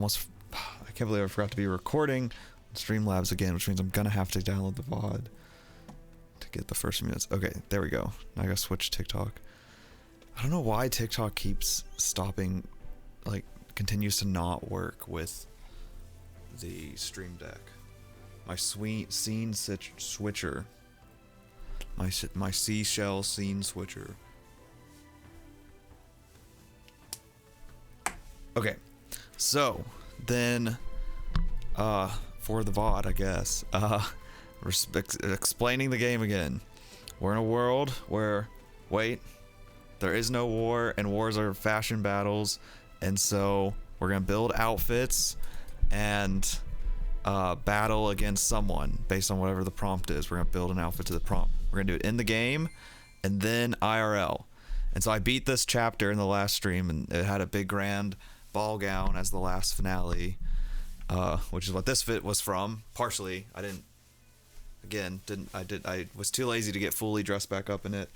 almost, I can't believe I forgot to be recording Streamlabs again, which means I'm gonna have to download the VOD to get the first minutes. Okay, there we go. Now I gotta switch TikTok. I don't know why TikTok keeps stopping, like, continues to not work with the Stream Deck. My sweet scene switcher. My seashell scene switcher. Okay, so then for the VOD, I guess, explaining the game again. We're in a world where, wait, there is no war, and wars are fashion battles, and so we're gonna build outfits and battle against someone based on whatever the prompt is. We're gonna build an outfit to the prompt. We're gonna do it in the game and then IRL. And so I beat this chapter in the last stream, and it had a big grand ball gown as the last finale, which is what this fit was from. Partially, I was too lazy to get fully dressed back up in it,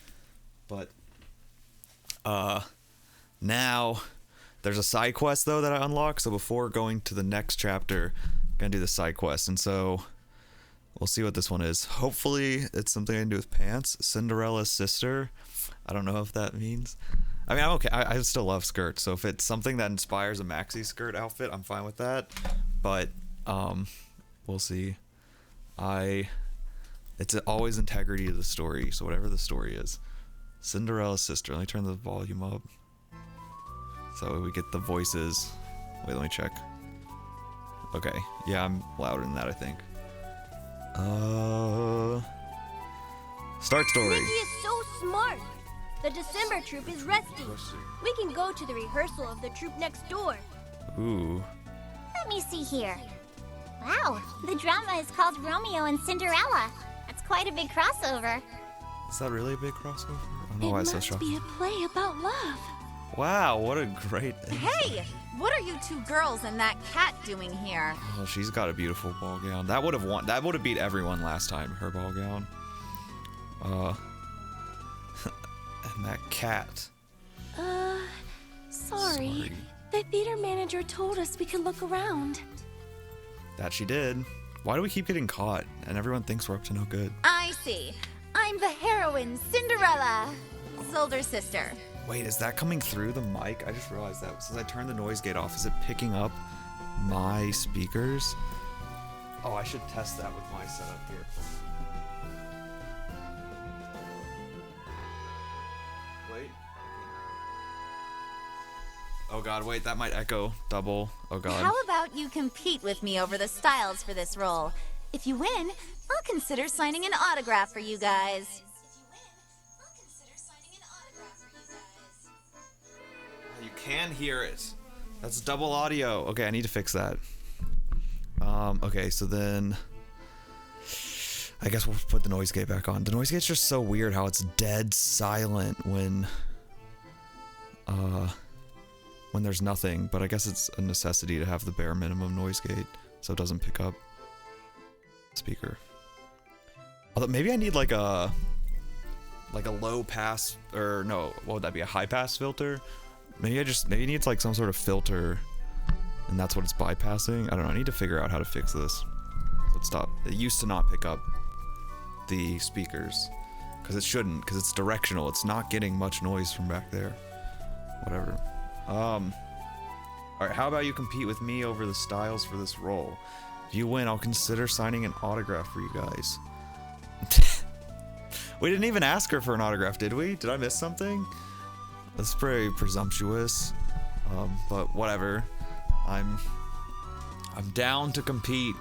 but now there's a side quest though that I unlocked. So before going to the next chapter, I'm gonna do the side quest, and so we'll see what this one is. Hopefully it's something I can do with pants. Cinderella's sister. I don't know if that means. I mean, I'm okay. I still love skirts, so if it's something that inspires a maxi skirt outfit, I'm fine with that. But we'll see. It's always integrity to the story, so whatever the story is. Cinderella's sister. Let me turn the volume up so we get the voices. Wait, let me check. Okay, yeah, I'm louder than that, I think. Start story. Nikki is so smart. The December troop is resting. We can go to the rehearsal of the troop next door. Ooh. Let me see here. Wow, the drama is called Romeo and Cinderella. That's quite a big crossover. Is that really a big crossover? I don't know why it's so shocking. It must be a play about love. Wow, what a great insight. Hey, what are you two girls and that cat doing here? Oh, she's got a beautiful ball gown. That would have won. That would have beat everyone last time. Her ball gown. And that cat. Sorry. The theater manager told us we could look around. That she did. Why do we keep getting caught? And everyone thinks we're up to no good. I see. I'm the heroine, Cinderella, older sister. Wait, is that coming through the mic? I just realized that. Since I turned the noise gate off, is it picking up my speakers? Oh, I should test that with my setup here. Wait. Oh god, wait, that might echo double. Oh god. How about you compete with me over the styles for this role? If you win, I'll consider signing an autograph for you guys. You can hear it. That's double audio. Okay, I need to fix that. Okay, so then I guess we'll put the noise gate back on. The noise gate's just so weird how it's dead silent when there's nothing, but I guess it's a necessity to have the bare minimum noise gate so it doesn't pick up speaker. Although maybe I need like a low pass, or no, what would that be, a high pass filter? Maybe it needs like some sort of filter, and that's what it's bypassing. I don't know. I need to figure out how to fix this. So it stopped. It used to not pick up the speakers because it shouldn't, because it's directional. It's not getting much noise from back there. Whatever. All right. How about you compete with me over the styles for this role? If you win, I'll consider signing an autograph for you guys. We didn't even ask her for an autograph, did we? Did I miss something? That's pretty presumptuous, but whatever. I'm down to compete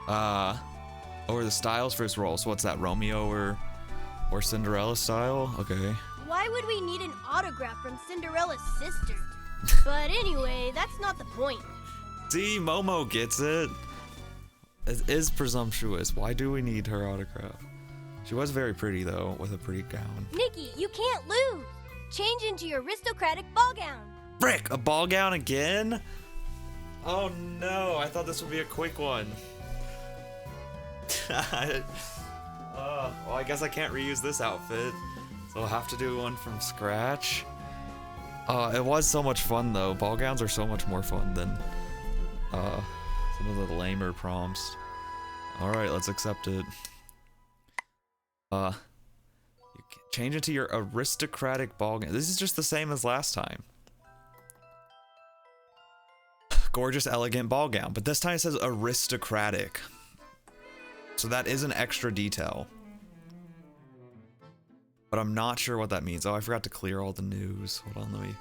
over the styles for his role. So what's that, Romeo or Cinderella style? Okay. Why would we need an autograph from Cinderella's sister? But anyway, that's not the point. See, Momo gets it. It is presumptuous. Why do we need her autograph? She was very pretty though, with a pretty gown. Nikki, you can't lose. Change into your aristocratic ball gown. Frick, a ball gown again? Oh no, I thought this would be a quick one. Well, I guess I can't reuse this outfit, so I'll have to do one from scratch. It was so much fun though. Ball gowns are so much more fun than Some of the lamer prompts. Alright, let's accept it. You change it to your aristocratic ball gown. This is just the same as last time. Gorgeous, elegant ball gown. But this time it says aristocratic. So that is an extra detail. But I'm not sure what that means. Oh, I forgot to clear all the news. Hold on, let me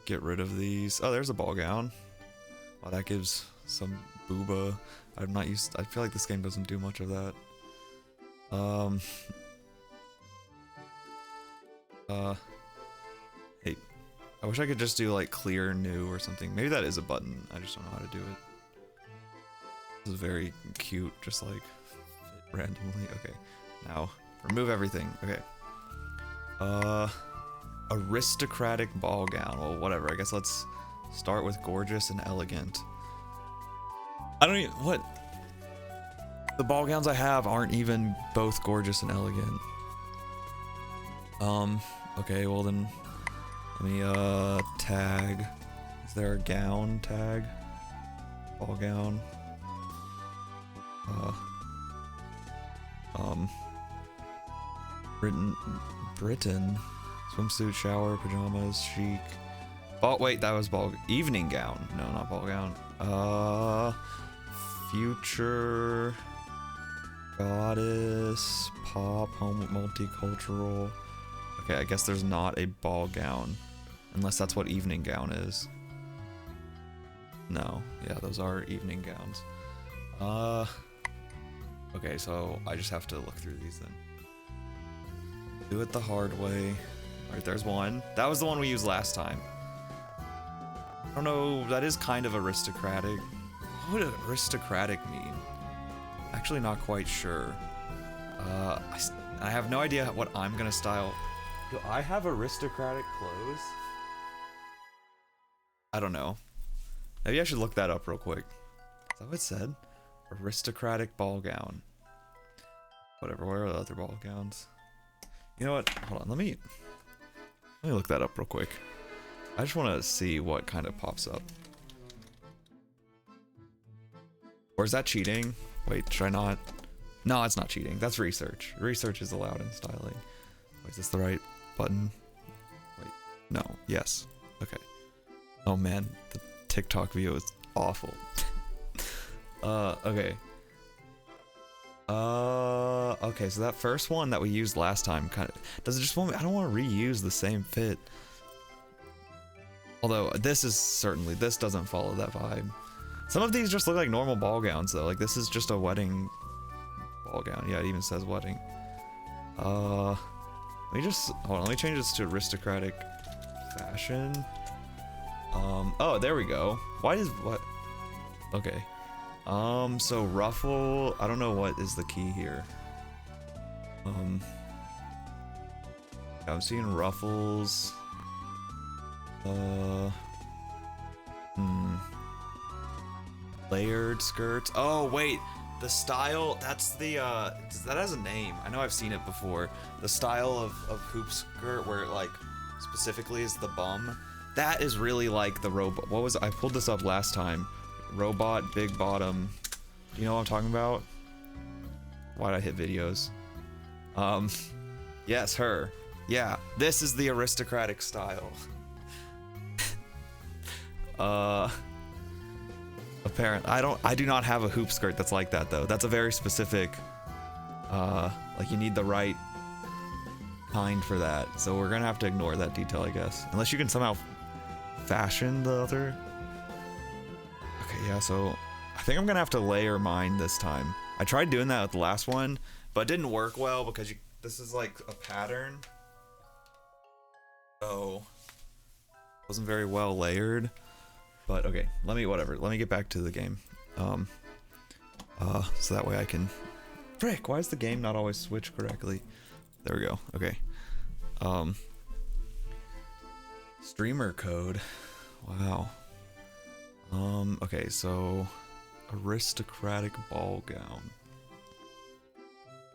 get rid of these. Oh, there's a ball gown. Oh, that gives some booba. I'm not used. I feel like this game doesn't do much of that. Hey, I wish I could just do like clear new or something. Maybe that is a button. I just don't know how to do it. This is very cute. Just like fit randomly. Okay, now remove everything. Okay. Aristocratic ball gown. Well, whatever. I guess let's start with gorgeous and elegant. I don't even, what? The ball gowns I have aren't even both gorgeous and elegant. Okay, well then, let me, tag. Is there a gown tag? Ball gown. Britain. Swimsuit, shower, pajamas, chic. Oh, wait, that was evening gown. No, not ball gown. Future. Goddess. Pop. Home. Multicultural. Okay, I guess there's not a ball gown. Unless that's what evening gown is. No. Yeah, those are evening gowns. Okay, so I just have to look through these then. Do it the hard way. Alright, there's one. That was the one we used last time. I don't know, that is kind of aristocratic. What would aristocratic mean? Actually not quite sure. I have no idea what I'm gonna style. Do I have aristocratic clothes? I don't know. Maybe I should look that up real quick. Is that what it said? Aristocratic ball gown. Whatever, where are the other ball gowns? You know what? Hold on, let me look that up real quick. I just want to see what kind of pops up. Or is that cheating? Wait, should I not? No, it's not cheating. That's research. Research is allowed in styling. Wait, is this the right button? Wait, no, yes. Okay. Oh man, the TikTok video is awful. Okay. Okay, so that first one that we used last time kind of does it just want me, I don't want to reuse the same fit. Although this doesn't follow that vibe. Some of these just look like normal ball gowns though. Like this is just a wedding ball gown. Yeah, it even says wedding. Let me just hold on, let me change this to aristocratic fashion. Oh, there we go. Why is what? Okay. So ruffle, I don't know what is the key here. I'm seeing ruffles. Layered skirts. Oh, wait. The style, that's the, that has a name. I know I've seen it before. The style of hoop skirt where it, like, specifically is the bum. That is really like the robot. What was, I pulled this up last time. Robot, big bottom. Do you know what I'm talking about? Why'd I hit videos? Yes, her. Yeah, this is the aristocratic style. Apparent. I do not have a hoop skirt that's like that though. That's a very specific, like you need the right kind for that. So we're gonna have to ignore that detail, I guess. Unless you can somehow fashion the other. Okay, yeah, so I think I'm gonna have to layer mine this time. I tried doing that with the last one, but it didn't work well because this is like a pattern. So it wasn't very well layered. But okay, let me get back to the game. So that way I can, frick, why does the game not always switch correctly? There we go, okay. Streamer code, wow. Okay, so aristocratic ball gown.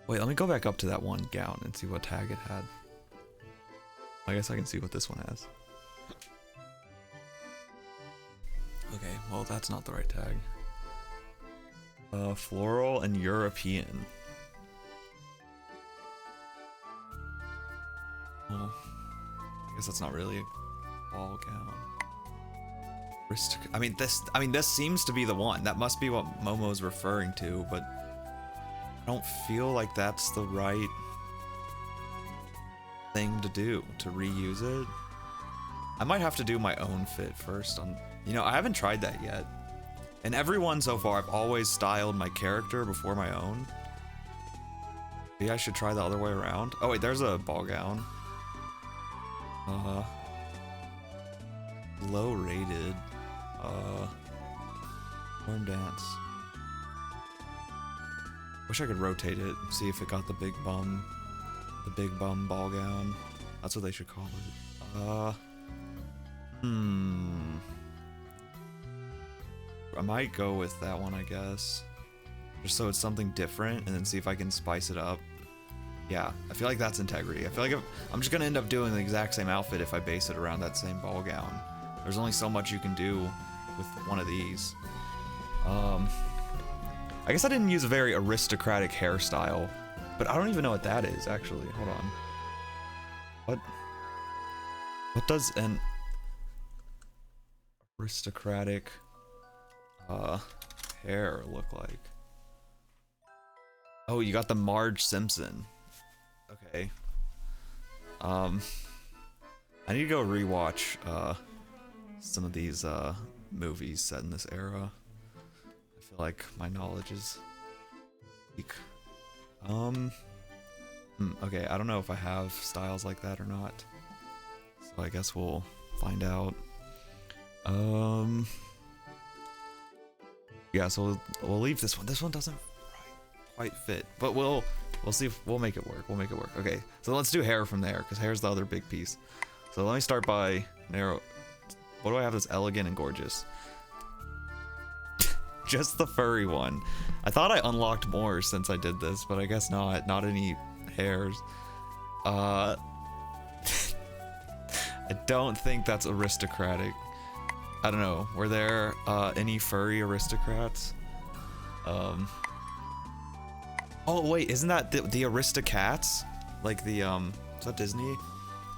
Wait, let me go back up to that one gown and see what tag it had. I guess I can see what this one has. Okay, well that's not the right tag. Floral and European. Well, I guess that's not really a ball gown. I mean, this seems to be the one. That must be what Momo's referring to, but I don't feel like that's the right thing to do, to reuse it. I might have to do my own fit first on, you know, I haven't tried that yet. And everyone so far, I've always styled my character before my own. Maybe I should try the other way around. Oh wait, there's a ball gown. Low rated. Warm dance. Wish I could rotate it, see if it got the big bum ball gown. That's what they should call it. I might go with that one, I guess. Just so it's something different, and then see if I can spice it up. Yeah, I feel like that's integrity. I feel like I'm just gonna end up doing the exact same outfit if I base it around that same ball gown. There's only so much you can do with one of these. I guess I didn't use a very aristocratic hairstyle, but I don't even know what that is, actually. Hold on. What does an aristocratic hair look like? Oh, you got the Marge Simpson. Okay. I need to go rewatch some of these movies set in this era. I feel like my knowledge is weak. Okay, I don't know if I have styles like that or not. So I guess we'll find out. Yeah, so we'll leave this one. This one doesn't quite fit, but we'll see if we'll make it work. We'll make it work. Okay, so let's do hair from there, because hair's the other big piece. So let me start by narrow. What do I have that's elegant and gorgeous? Just the furry one. I thought I unlocked more since I did this, but I guess not. Not any hairs. I don't think that's aristocratic. I don't know. Were there any furry aristocrats? Oh wait, isn't that the Aristocats? Like the is that Disney?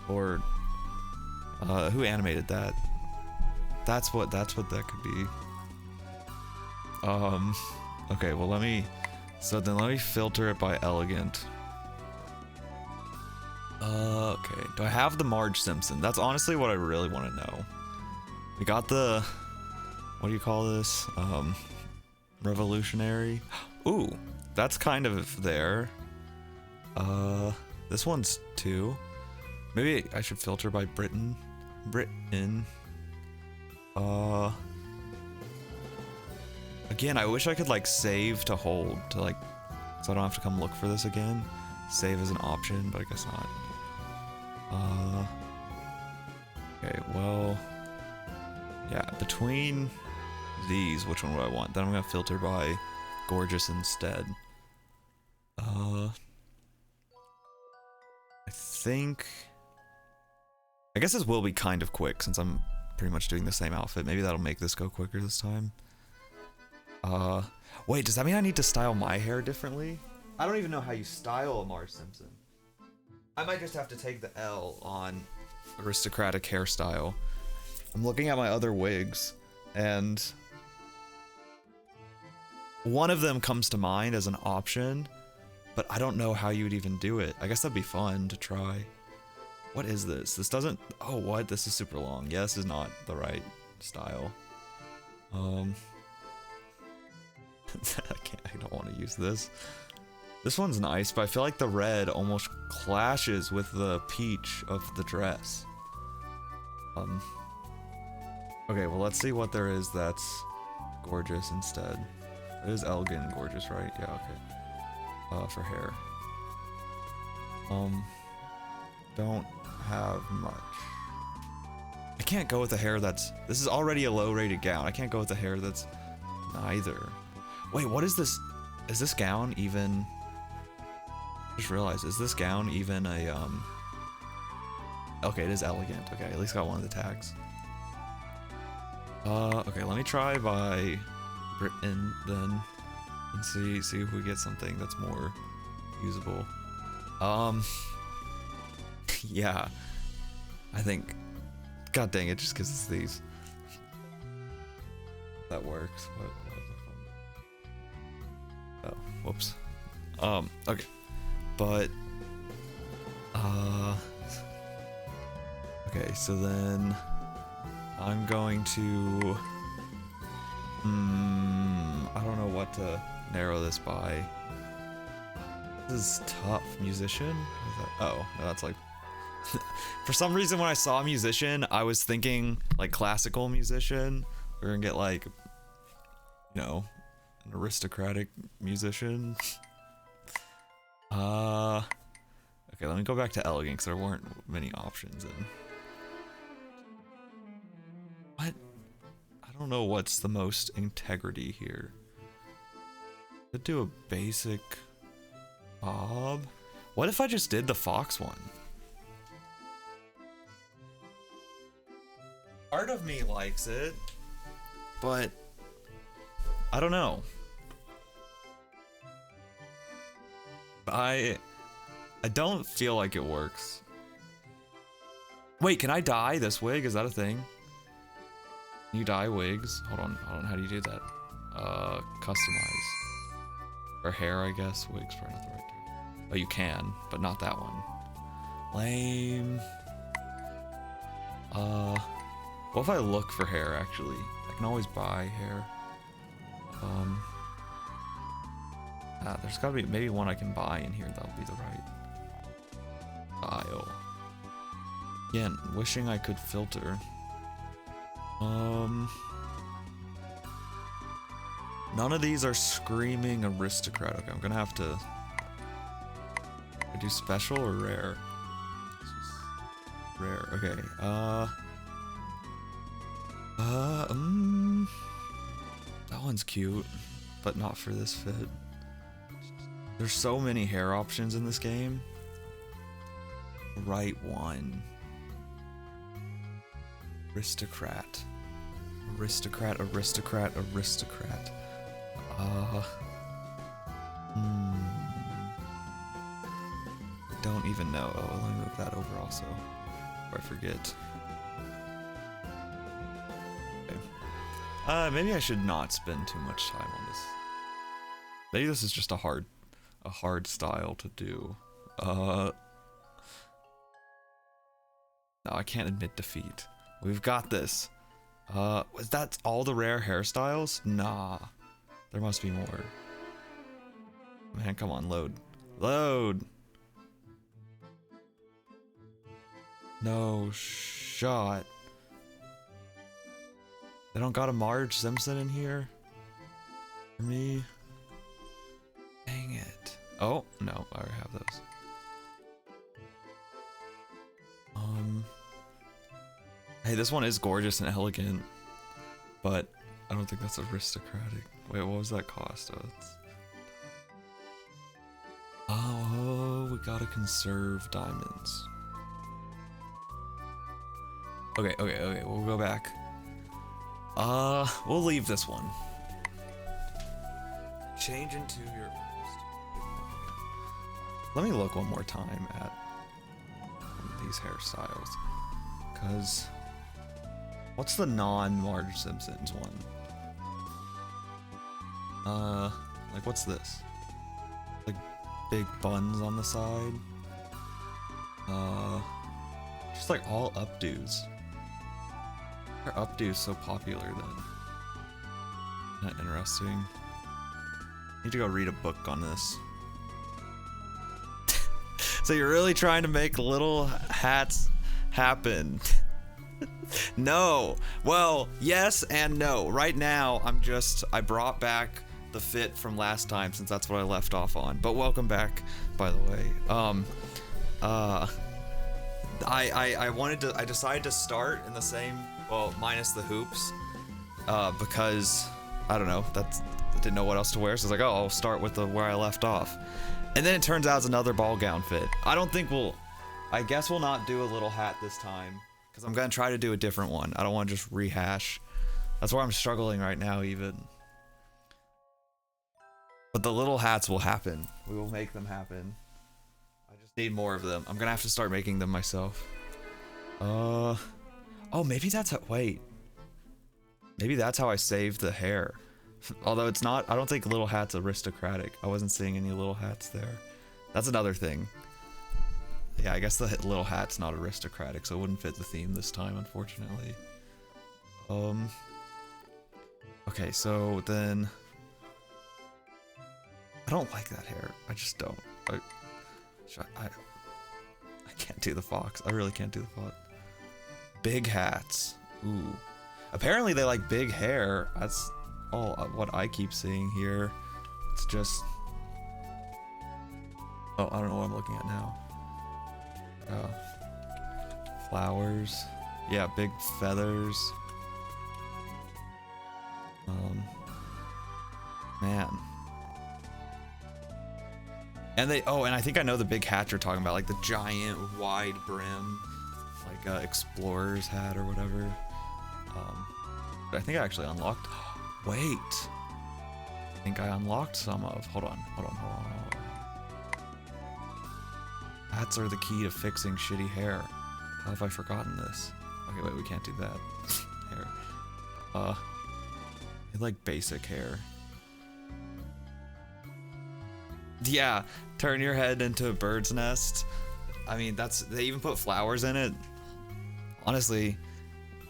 Or who animated that? That's what that could be. Okay, well let me filter it by elegant. Okay, do I have the Marge Simpson? That's honestly what I really want to know. We got the, what do you call this? Revolutionary. Ooh, that's kind of there. This one's 2. Maybe I should filter by Britain. Again, I wish I could like save to hold to like, so I don't have to come look for this again. Save as an option, but I guess not. Okay, well, yeah, between these, which one would I want? Then I'm gonna filter by gorgeous instead. I guess this will be kind of quick since I'm pretty much doing the same outfit. Maybe that'll make this go quicker this time. Wait, does that mean I need to style my hair differently? I don't even know how you style a Marge Simpson. I might just have to take the L on aristocratic hairstyle. I'm looking at my other wigs, and one of them comes to mind as an option, but I don't know how you would even do it. I guess that'd be fun to try. What is this? This doesn't... Oh, what? This is super long. Yeah, this is not the right style. I don't want to use this. This one's nice, but I feel like the red almost clashes with the peach of the dress. Okay, well, let's see what there is that's gorgeous instead. It is elegant and gorgeous, right? Yeah, okay. For hair. Don't have much. I can't go with a hair that's... This is already a low-rated gown. I can't go with a hair that's neither. Wait, what is this? Is this gown even... Just realized, is this gown even a, Okay, it is elegant. Okay, at least got one of the tags. Okay, let me try by Britain then. and see if we get something that's more usable. Yeah, I think, god dang it, just because it's these. That works. Oh, whoops. Okay, but okay, so then I'm going to I don't know what to narrow this by. This is tough. Musician? What is that? Oh, no, that's like for some reason when I saw musician, I was thinking like classical musician. We're gonna get like, you know, an aristocratic musician. Okay, let me go back to elegant because there weren't many options in. What? I don't know what's the most integrity here. Could do a basic Bob. What if I just did the Fox one? Part of me likes it, but I don't know. I don't feel like it works. Wait, can I dye this wig? Is that a thing? Can you dye wigs? Hold on, how do you do that? Customize. Or hair, I guess. Wigs for another right term. Oh, you can, but not that one. Lame. What if I look for hair, actually? I can always buy hair. There's gotta be maybe one I can buy in here that'll be the right style. Again, wishing I could filter. None of these are screaming aristocrat. Okay, I'm gonna have to do special or rare. Rare. Okay. That one's cute, but not for this fit. There's so many hair options in this game. Right one. Aristocrat. Aristocrat, aristocrat, aristocrat. Don't even know. Oh, let me move that over also. Before I forget. Okay. Maybe I should not spend too much time on this. Maybe this is just a hard style to do. No, I can't admit defeat. We've got this. Was that all the rare hairstyles? Nah. There must be more. Man, come on, load. Load! No shot. They don't got a Marge Simpson in here? For me? Dang it. Oh, no, I already have those. Hey, this one is gorgeous and elegant, but I don't think that's aristocratic. Wait, what was that cost? Oh, we gotta conserve diamonds. Okay, we'll go back. We'll leave this one. Change into your... Let me look one more time at these hairstyles, cause what's the non-Marge Simpsons one? Like what's this? Like big buns on the side. Just like all updos. Why are updos so popular then? Not interesting. Need to go read a book on this. So you're really trying to make little hats happen? No. Well, yes and no. Right now, I brought back the fit from last time since that's what I left off on. But welcome back, by the way. I decided to start in the same, well, minus the hoops, because I don't know, I didn't know what else to wear, so I was like, oh, I'll start with where I left off. And then it turns out it's another ball gown fit. I guess we'll not do a little hat this time, because I'm gonna try to do a different one. I don't want to just rehash. That's where I'm struggling right now, even. But the little hats will happen. We will make them happen. I just need more of them. I'm gonna have to start making them myself. Oh, maybe that's how, wait. Maybe that's how I saved the hair. Although it's not, I don't think little hat's aristocratic. I wasn't seeing any little hats there. That's another thing. Yeah, I guess the little hat's not aristocratic, so it wouldn't fit the theme this time, unfortunately. Okay, so then... I don't like that hair. I just don't. I can't do the fox. I really can't do the fox. Big hats. Ooh. Apparently they like big hair. That's all what I keep seeing here. It's just... Oh, I don't know what I'm looking at now. Flowers. Yeah, big feathers. Man. And they, oh, and I think I know the big hat you're talking about, like the giant wide brim, like explorer's hat or whatever. But I think I actually unlocked, wait. I think I unlocked some of, hold on. Hats are the key to fixing shitty hair. How have I forgotten this? Okay, wait, we can't do that. Hair. I like basic hair. Yeah, turn your head into a bird's nest. I mean, that's, they even put flowers in it. Honestly,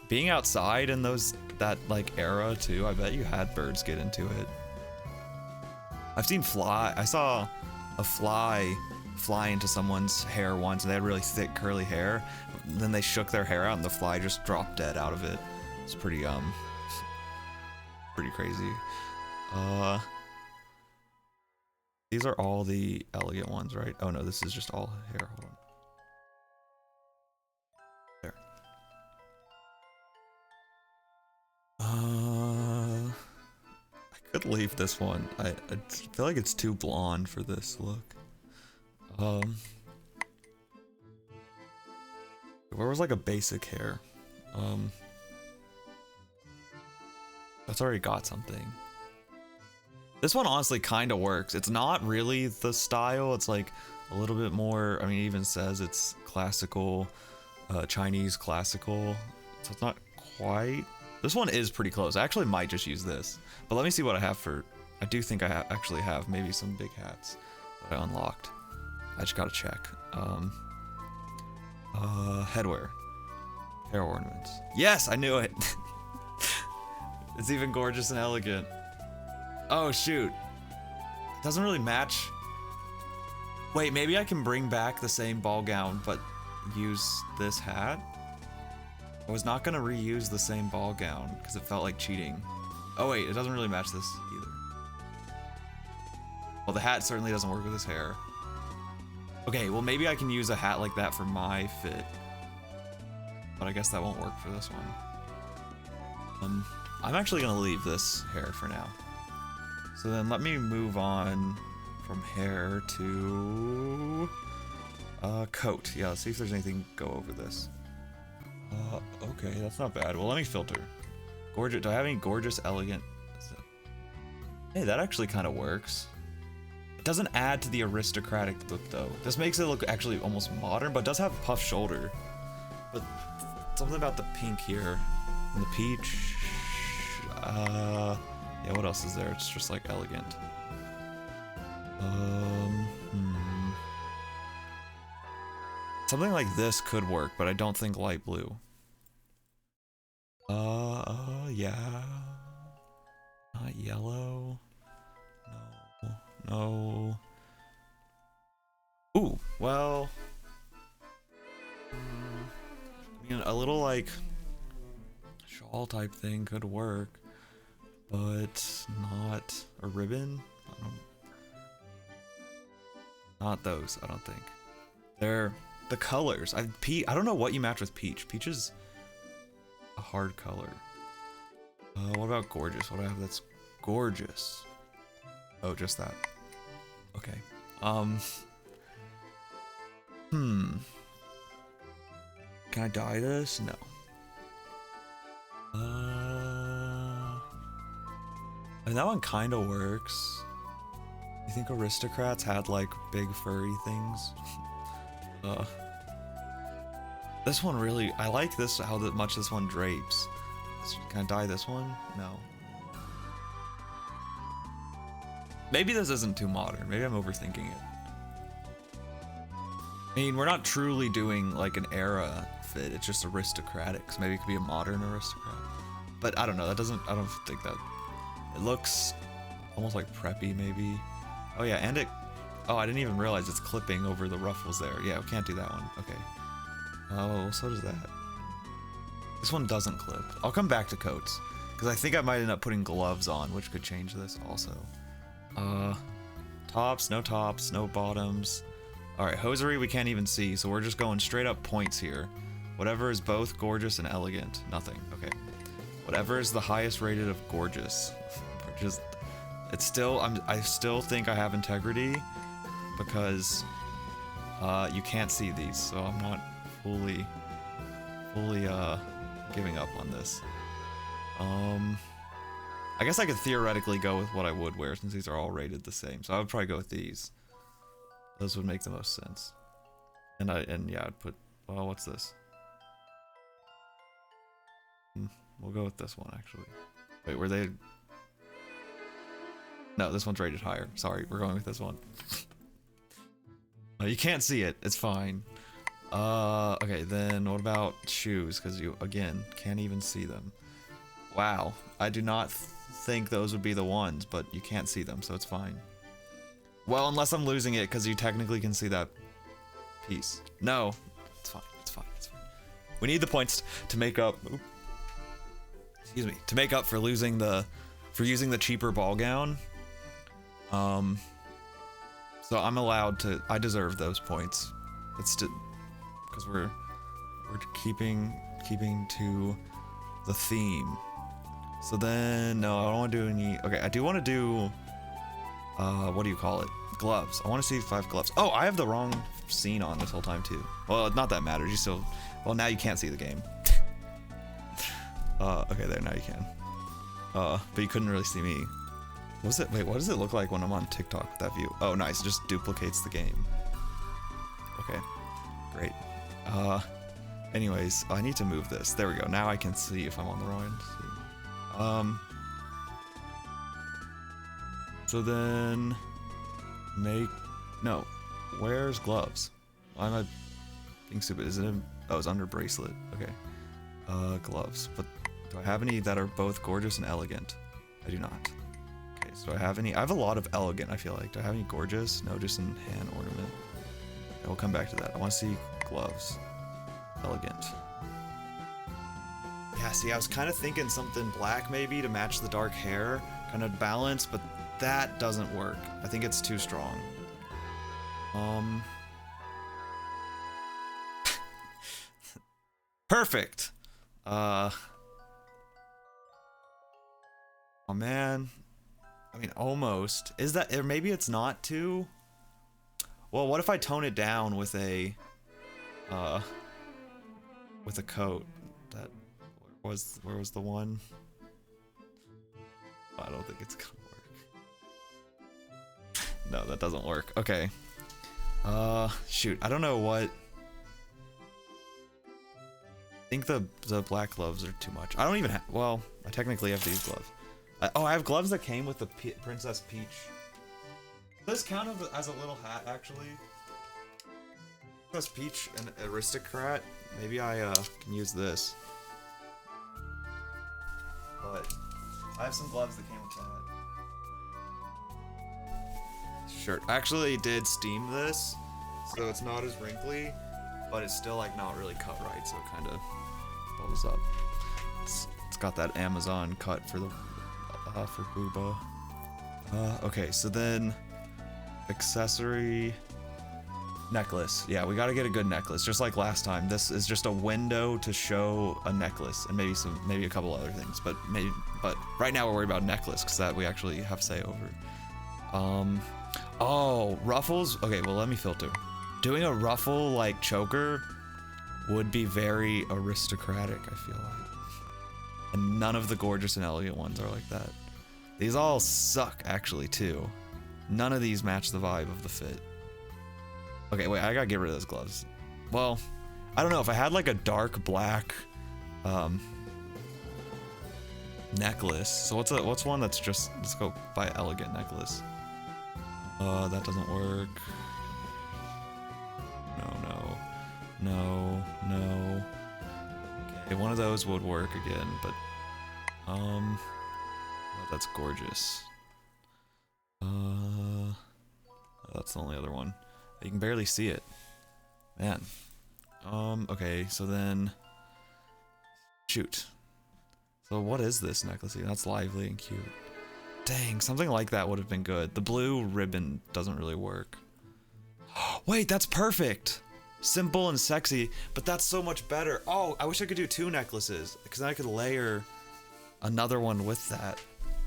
being outside in that like era too, I bet you had birds get into it. I've seen I saw a fly into someone's hair once, and they had really thick curly hair. Then they shook their hair out and the fly just dropped dead out of it. It's pretty crazy. These are all the elegant ones, right? Oh no, this is just all hair. Hold on. There. I could leave this one. I feel like it's too blonde for this look. Where was like a basic hair? That's already got something. This one honestly kind of works. It's not really the style. It's like a little bit more, I mean, it even says it's classical, Chinese classical. So it's not quite. This one is pretty close. I actually might just use this. But let me see what I have for, I do think I actually have maybe some big hats that I unlocked. I just gotta check. Headwear. Hair ornaments. Yes, I knew it. It's even gorgeous and elegant. Oh shoot. It doesn't really match. Wait, maybe I can bring back the same ball gown, but use this hat? I was not gonna reuse the same ball gown, because it felt like cheating. Oh wait, it doesn't really match this either. Well, the hat certainly doesn't work with his hair. Okay, well maybe I can use a hat like that for my fit. But I guess that won't work for this one. I'm actually gonna leave this hair for now. So then let me move on from hair to coat. Yeah, let's see if there's anything go over this. Okay, that's not bad. Well, let me filter. Gorgeous. Do I have any gorgeous, elegant? Hey, that actually kind of works. It doesn't add to the aristocratic look though. This makes it look actually almost modern, but it does have a puff shoulder. But something about the pink here and the peach. Yeah, what else is there? It's just like elegant. Something like this could work, but I don't think light blue. Yeah. Not yellow. No. Ooh, well. I mean, a little like shawl type thing could work, but not a ribbon. Not those, I don't think. They're the colors. I don't know what you match with peach. Peach is a hard color. What about gorgeous? What do I have that's gorgeous? Oh, just that. Okay. Can I dye this? No. And that one kind of works. You think aristocrats had like big furry things? This one really, I like this, how much this one drapes. Can I dye this one? No. Maybe this isn't too modern. Maybe I'm overthinking it. I mean, we're not truly doing like an era fit. It's just aristocratic. So maybe it could be a modern aristocrat. But I don't know. I don't think that. It looks almost like preppy maybe. Oh yeah, and oh, I didn't even realize it's clipping over the ruffles there. Yeah, we can't do that one. Okay. Oh, so does that. This one doesn't clip. I'll come back to coats. Because I think I might end up putting gloves on, which could change this also. Tops, no bottoms. Alright, hosiery we can't even see, so we're just going straight up points here. Whatever is both gorgeous and elegant. Nothing. Okay. Whatever is the highest rated of gorgeous. It's still, I still think I have integrity because you can't see these, so I'm not fully giving up on this. I guess I could theoretically go with what I would wear since these are all rated the same, so I would probably go with these. Those would make the most sense. And yeah, I'd put, well, what's this? We'll go with this one actually. Wait, were they? No, this one's rated higher. Sorry, we're going with this one. You can't see it. It's fine. Okay, then what about shoes? Because you, again, can't even see them. Wow, I do not think those would be the ones, but you can't see them, so it's fine. Well, unless I'm losing it, because you technically can see that piece. No, it's fine, it's fine, it's fine. We need the points to make up. Excuse me, to make up for using the cheaper ball gown. So I'm allowed to. I deserve those points. It's because we're keeping to the theme. So then, no, I don't want to do any. Okay, I do want to do. What do you call it? Gloves. I want to see 5 gloves. Oh, I have the wrong scene on this whole time too. Well, not that matters. You still. Well, now you can't see the game. Okay, there. Now you can. But you couldn't really see me. What's it? Wait, what does it look like when I'm on TikTok with that view? Oh, nice. It just duplicates the game. Okay, great. Anyways, I need to move this. There we go. Now I can see if I'm on the wrong end. So then no, where's gloves? Why am I being stupid? Is it oh, it's under bracelet. Okay. Gloves. But do I have any that are both gorgeous and elegant? I do not. Okay, so do I have any? I have a lot of elegant, I feel like. Do I have any gorgeous? No, just in hand ornament. Okay, we'll come back to that. I want to see gloves. Elegant. Yeah, see, I was kind of thinking something black maybe to match the dark hair. Kind of balance, but that doesn't work. I think it's too strong. Perfect. Oh man. I mean, almost. Is that, or maybe it's not too? Well, what if I tone it down with a coat? That, where was the one? I don't think it's gonna work. No, that doesn't work. Okay. Shoot, I don't know what. I think the black gloves are too much. I don't even have, well, I technically have these gloves. Oh, I have gloves that came with the Princess Peach. Does this count as a little hat, actually? Princess Peach, an aristocrat. Maybe I can use this. But I have some gloves that came with that. Sure. I actually did steam this, so it's not as wrinkly, but it's still like not really cut right, so it kind of bubbles up. It's got that Amazon cut for the for Booba. Okay, so then accessory necklace. Yeah, we gotta get a good necklace, just like last time. This is just a window to show a necklace and maybe a couple other things, but right now we're worried about necklace because that we actually have say over. Oh, ruffles. Okay, well let me filter. Doing a ruffle like choker would be very aristocratic, I feel like. And none of the gorgeous and elegant ones are like that. These all suck actually too. None of these match the vibe of the fit. Okay, wait, I gotta get rid of those gloves. Well, I don't know, if I had like a dark black necklace. So what's one that's just, let's go buy elegant necklace. That doesn't work. No. Okay, one of those would work again, but oh, that's gorgeous. Oh, that's the only other one. You can barely see it. Man. Okay, so then shoot. So what is this necklace? That's lively and cute. Dang, something like that would have been good. The blue ribbon doesn't really work. Wait, that's perfect! Simple and sexy, but that's so much better. Oh, I wish I could do 2 necklaces, because then I could layer another one with that.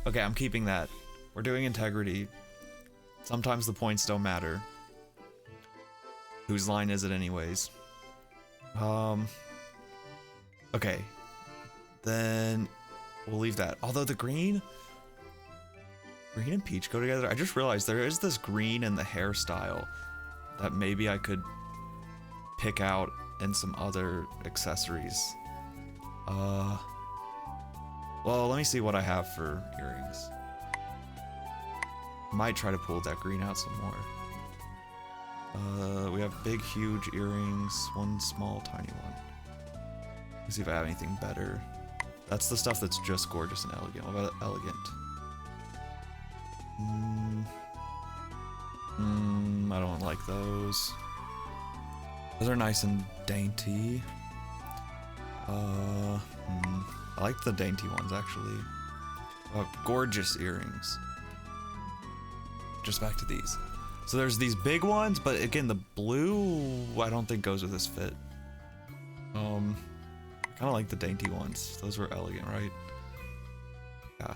Okay, I'm keeping that. We're doing integrity. Sometimes the points don't matter. Whose line is it anyways? Okay. Then we'll leave that. Although the green and peach go together. I just realized there is this green in the hairstyle that maybe I could pick out in some other accessories. Well, let me see what I have for earrings. Might try to pull that green out some more. We have big, huge earrings, one small, tiny one. Let's see if I have anything better. That's the stuff that's just gorgeous and elegant. What about elegant? I don't like those. Those are nice and dainty. I like the dainty ones, actually. Gorgeous earrings. Just back to these. So there's these big ones, but again, the blue I don't think goes with this fit. I kind of like the dainty ones. Those were elegant, right? Yeah,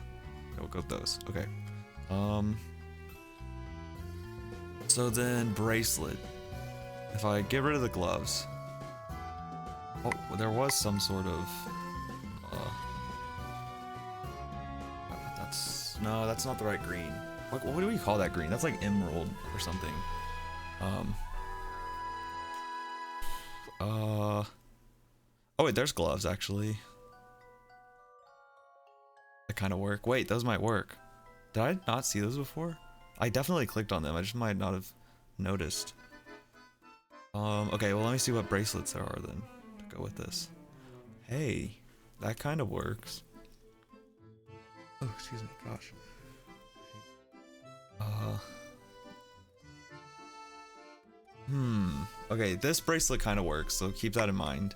we'll go with those. Okay. So then bracelet. If I get rid of the gloves. Oh, there was some sort of. No, that's not the right green. What do we call that green? That's like emerald or something. Oh wait, there's gloves actually. That kind of work. Wait, those might work. Did I not see those before? I definitely clicked on them. I just might not have noticed. Okay, well let me see what bracelets there are then to go with this. Hey, that kind of works. Oh, excuse me, gosh. Okay, this bracelet kind of works, so keep that in mind.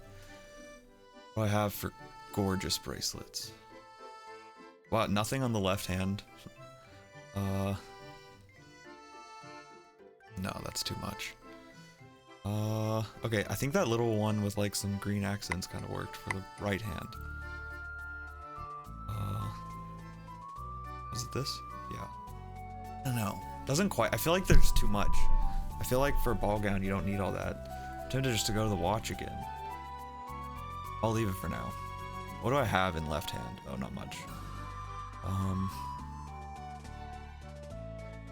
What do I have for gorgeous bracelets? Wow, nothing on the left hand. No, that's too much. Okay, I think that little one with like some green accents kind of worked for the right hand. Is it this? Yeah. I don't know. Doesn't quite. I feel like there's too much. I feel like for a ball gown, you don't need all that. I'm tempted just to go to the watch again. I'll leave it for now. What do I have in left hand? Oh, not much.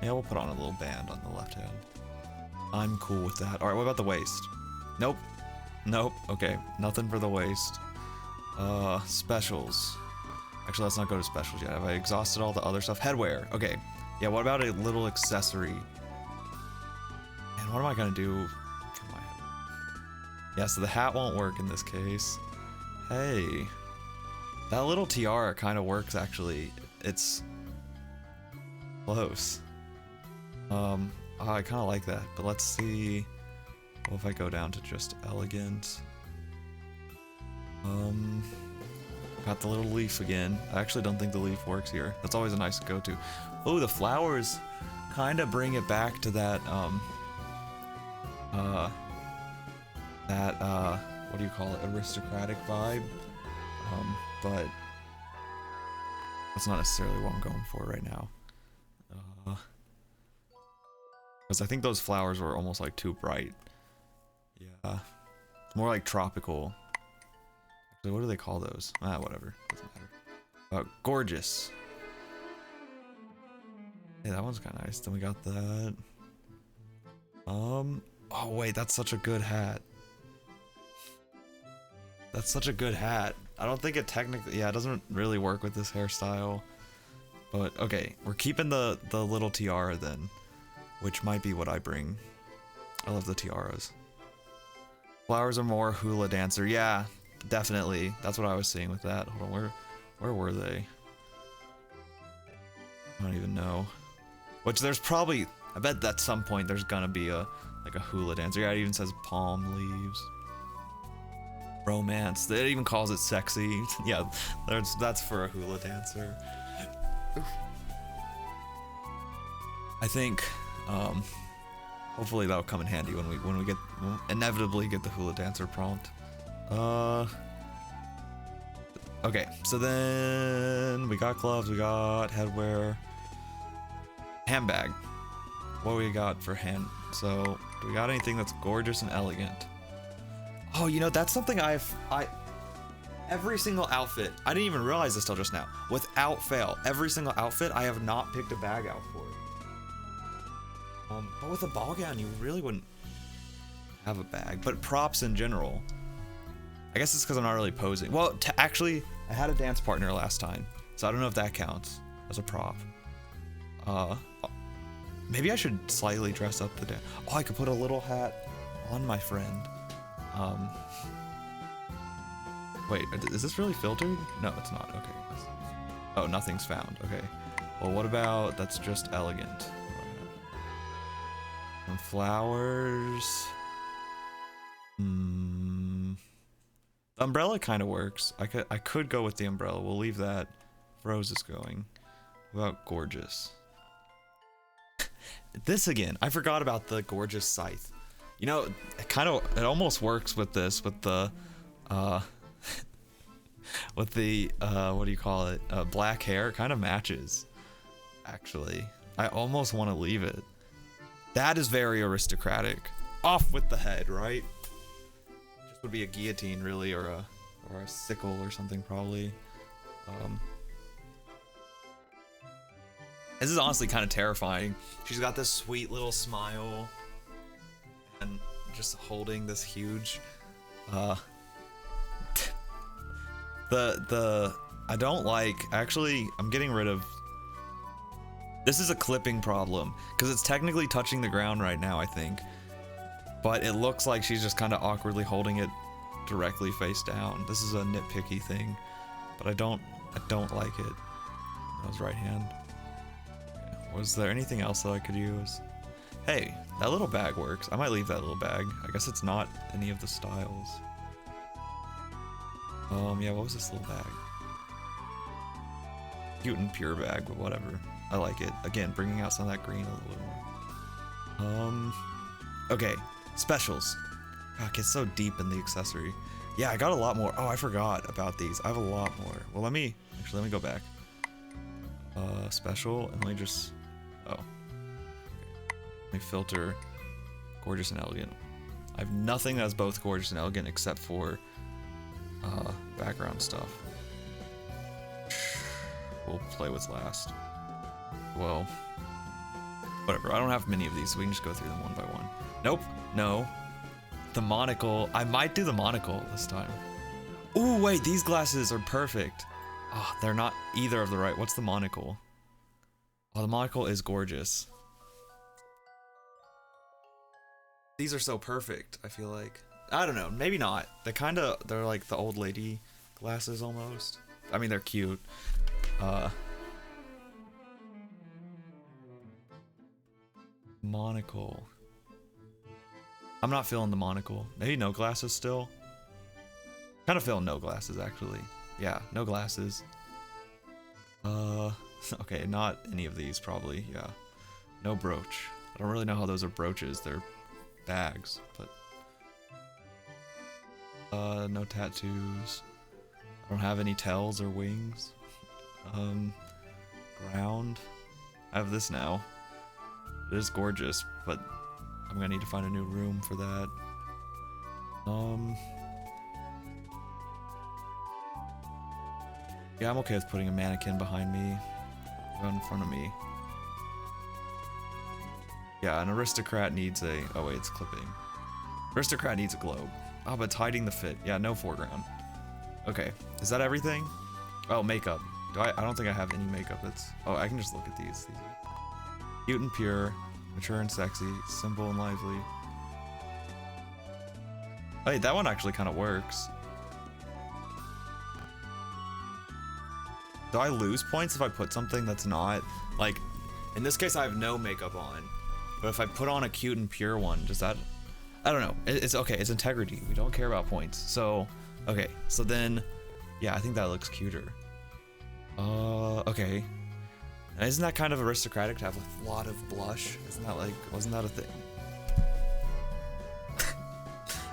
Yeah, we'll put on a little band on the left hand. I'm cool with that. All right, what about the waist? Nope. Nope. Okay, nothing for the waist. Specials. Actually, let's not go to specials yet. Have I exhausted all the other stuff? Headwear. Okay. Yeah, what about a little accessory? And what am I gonna do for my head? Yeah, so the hat won't work in this case. Hey. That little tiara kind of works, actually. It's close. I kind of like that, but let's see. What if I go down to just elegant? Got the little leaf again. I actually don't think the leaf works here. That's always a nice go-to. Oh, the flowers kind of bring it back to that, what do you call it? Aristocratic vibe. But that's not necessarily what I'm going for right now. Because I think those flowers were almost like too bright. Yeah. It's more like tropical. Actually, what do they call those? Whatever. Doesn't matter. Gorgeous. Hey, that one's kind of nice. Then we got that. Oh wait, that's such a good hat. That's such a good hat. I don't think it technically, yeah, it doesn't really work with this hairstyle. But okay, we're keeping the little tiara then, which might be what I bring. I love the tiaras. Flowers are more hula dancer. Yeah, definitely. That's what I was seeing with that. Hold on, where were they? I don't even know. Which there's probably, I bet at some point there's gonna be like a hula dancer. Yeah, it even says palm leaves. Romance. It even calls it sexy. Yeah, that's for a hula dancer. I think hopefully that'll come in handy when we inevitably get the hula dancer prompt. Okay, so then we got gloves, we got headwear, handbag. What we got for hand? So do we got anything that's gorgeous and elegant? Oh, you know, that's something every single outfit, I didn't even realize this till just now. Without fail, every single outfit, I have not picked a bag out for. But with a ball gown, you really wouldn't have a bag. But props in general, I guess it's because I'm not really posing. Well, actually, I had a dance partner last time, so I don't know if that counts as a prop. Maybe I should slightly dress up the dance. Oh, I could put a little hat on my friend. Wait, is this really filtered? No, it's not. Okay. Oh, nothing's found. Okay. Well, what about that's just elegant? Some flowers. The umbrella kind of works. I could go with the umbrella. We'll leave that. Rose is going. What about gorgeous? This again. I forgot about the gorgeous scythe. You know, it almost works with this, with the, what do you call it? Black hair. It kind of matches, actually. I almost want to leave it. That is very aristocratic. Off with the head, right? Just would be a guillotine, really, or a sickle or something, probably. This is honestly kind of terrifying. She's got this sweet little smile. And just holding this huge I don't like, actually I'm getting rid of, this is a clipping problem because it's technically touching the ground right now, I think, but it looks like she's just kind of awkwardly holding it directly face down. This is a nitpicky thing, but I don't like it. That was right hand. Okay. Was there anything else that I could use? Hey, that little bag works. I might leave that little bag. I guess it's not any of the styles. Yeah, what was this little bag? Cute and pure bag, but whatever. I like it. Again, bringing out some of that green a little bit more. Okay, specials. God, it gets so deep in the accessory. Yeah, I got a lot more. Oh, I forgot about these. I have a lot more. Well, let me go back. Special, and let me just, let me filter gorgeous and elegant. I have nothing that's both gorgeous and elegant except for background stuff. We'll play what's last. Well, whatever. I don't have many of these, so we can just go through them one by one. Nope. No. The monocle. I might do the monocle this time. Ooh, wait. These glasses are perfect. Oh, they're not either of the right. What's the monocle? Oh, the monocle is gorgeous. These are so perfect, I feel like. I don't know, maybe not. They're like the old lady glasses almost. I mean, they're cute. Monocle. I'm not feeling the monocle. Maybe no glasses still. Kind of feeling no glasses, actually. Yeah, no glasses. Okay, not any of these, probably, yeah. No brooch. I don't really know how those are brooches. They're bags, but... no tattoos. I don't have any tails or wings. Ground. I have this now. It is gorgeous, but I'm gonna need to find a new room for that. Yeah, I'm okay with putting a mannequin behind me, right in front of me. Yeah, an aristocrat needs a... Oh wait, it's clipping. Aristocrat needs a globe. Oh, but it's hiding the fit. Yeah, no foreground. Okay, is that everything? Oh, makeup. I don't think I have any makeup. That's... Oh, I can just look at these. These are cute and pure, mature and sexy, simple and lively. Hey, that one actually kind of works. Do I lose points if I put something that's not... Like, in this case, I have no makeup on. But if I put on a cute and pure one, does that... I don't know. It's okay. It's integrity. We don't care about points. So, okay. So then, yeah, I think that looks cuter. Okay. And isn't that kind of aristocratic to have a lot of blush? Isn't that like... Wasn't that a thing?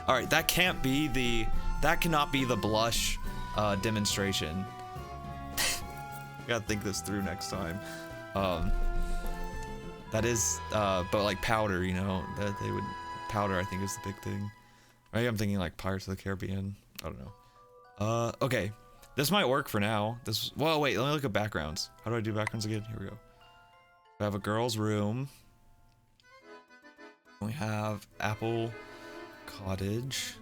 Alright, that can't be the... That cannot be the blush demonstration. Gotta think this through next time. That is, but like powder, you know, that they would, powder I think is the big thing. Maybe I'm thinking like Pirates of the Caribbean. I don't know. Okay, this might work for now. This, well, wait, let me look at backgrounds. How do I do backgrounds again? Here we go. We have a girl's room. We have Apple Cottage,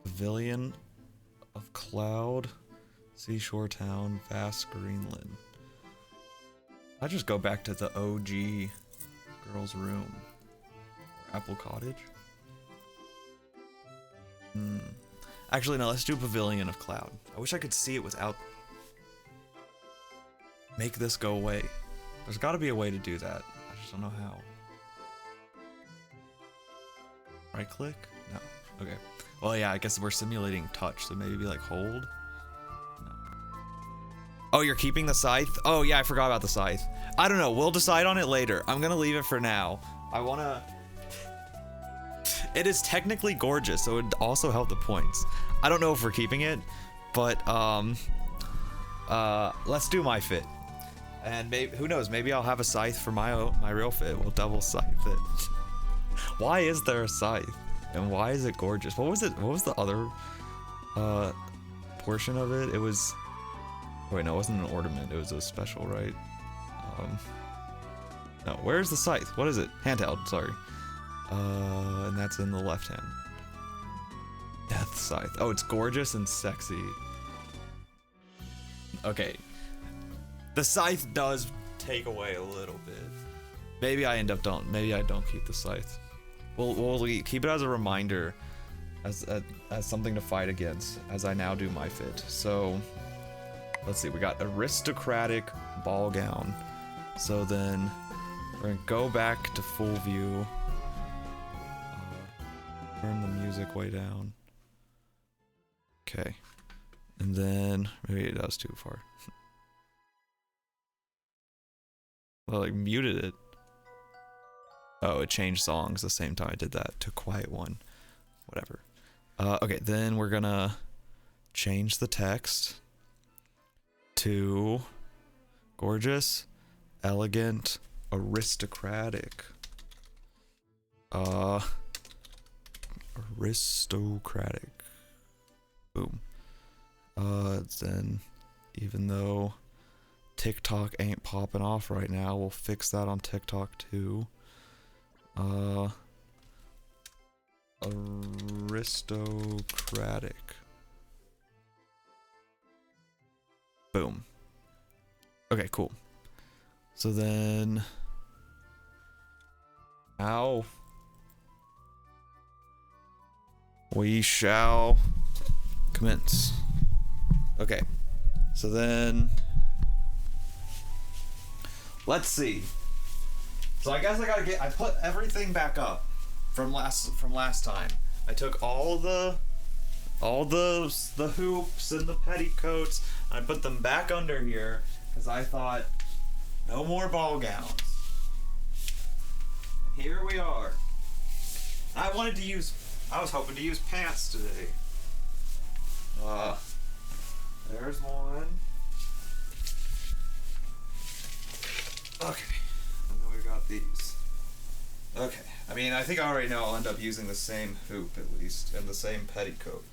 Pavilion of Cloud, Seashore Town, Vast Greenland. I just go back to the OG girl's room. Or Apple Cottage. Actually, no, let's do Pavilion of Cloud. I wish I could see it without... Make this go away. There's gotta be a way to do that. I just don't know how. Right click? No. Okay. Well, yeah, I guess we're simulating touch, so maybe like hold? No. Oh, you're keeping the scythe? Oh, yeah, I forgot about the scythe. I don't know. We'll decide on it later. I'm gonna leave it for now. I wanna... It is technically gorgeous, so it would also help the points. I don't know if we're keeping it, but, let's do my fit. And maybe, who knows, maybe I'll have a scythe for my real fit. We'll double scythe it. Why is there a scythe? And why is it gorgeous? What was it? What was the other portion of it? It was... Oh, wait, no, it wasn't an ornament. It was a special, right? No, where's the scythe? What is it? Handheld, sorry. And that's in the left hand. Death scythe. Oh, it's gorgeous and sexy. Okay. The scythe does take away a little bit. Maybe I maybe I don't keep the scythe. We'll keep it as a reminder, as something to fight against, as I now do my fit. So, let's see, we got aristocratic ball gown. So then, we're gonna go back to full view. Turn the music way down. Okay. And then, maybe that was too far. Well, like, muted it. Oh, it changed songs the same time I did that to quiet one. Whatever. Okay, then we're gonna change the text to gorgeous, elegant, aristocratic. Aristocratic. Boom. Then, even though TikTok ain't popping off right now, we'll fix that on TikTok too. Aristocratic. Boom. Okay, cool. So then, now we shall commence. Okay, so then let's see. So I guess I put everything back up from last time. I took all the hoops and the petticoats, and I put them back under here because I thought no more ball gowns. Here we are. I was hoping to use pants today. There's one. Okay. These. Okay, I mean, I think I already know I'll end up using the same hoop at least, and the same petticoat.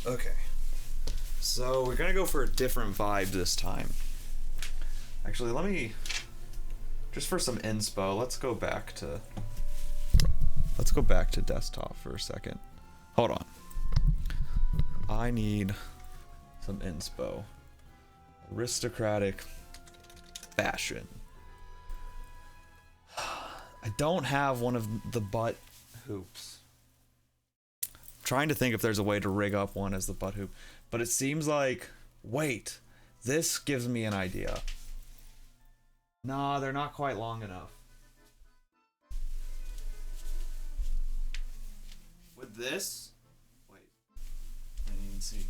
Okay, so we're gonna go for a different vibe this time. Actually, let me just for some inspo, let's go back to desktop for a second. Hold on. I need some inspo. Aristocratic fashion. I don't have one of the butt hoops. I'm trying to think if there's a way to rig up one as the butt hoop, but it seems like, wait, this gives me an idea. Nah, they're not quite long enough. With this, wait, I didn't even see.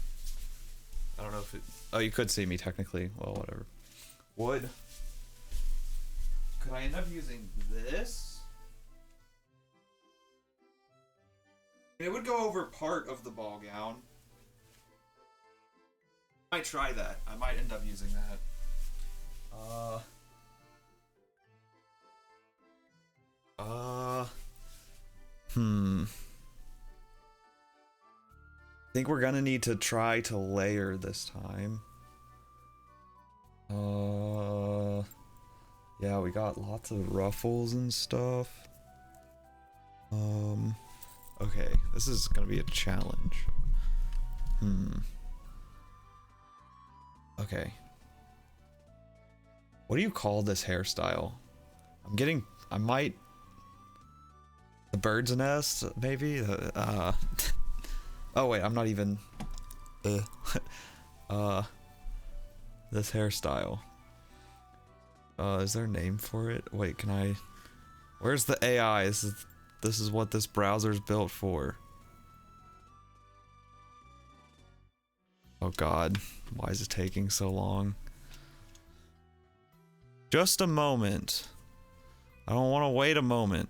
I don't know if it, oh, you could see me technically. Well, whatever. Could I end up using this? It would go over part of the ball gown. I might try that. I might end up using that. I think we're gonna need to try to layer this time. Yeah, we got lots of ruffles and stuff. Okay, this is gonna be a challenge. Okay. What do you call this hairstyle? The bird's nest, maybe? Oh wait, I'm not even, this hairstyle. Is there a name for it? Wait, where's the AI? This is what this browser's built for. Oh god, why is it taking so long? Just a moment. I don't want to wait a moment.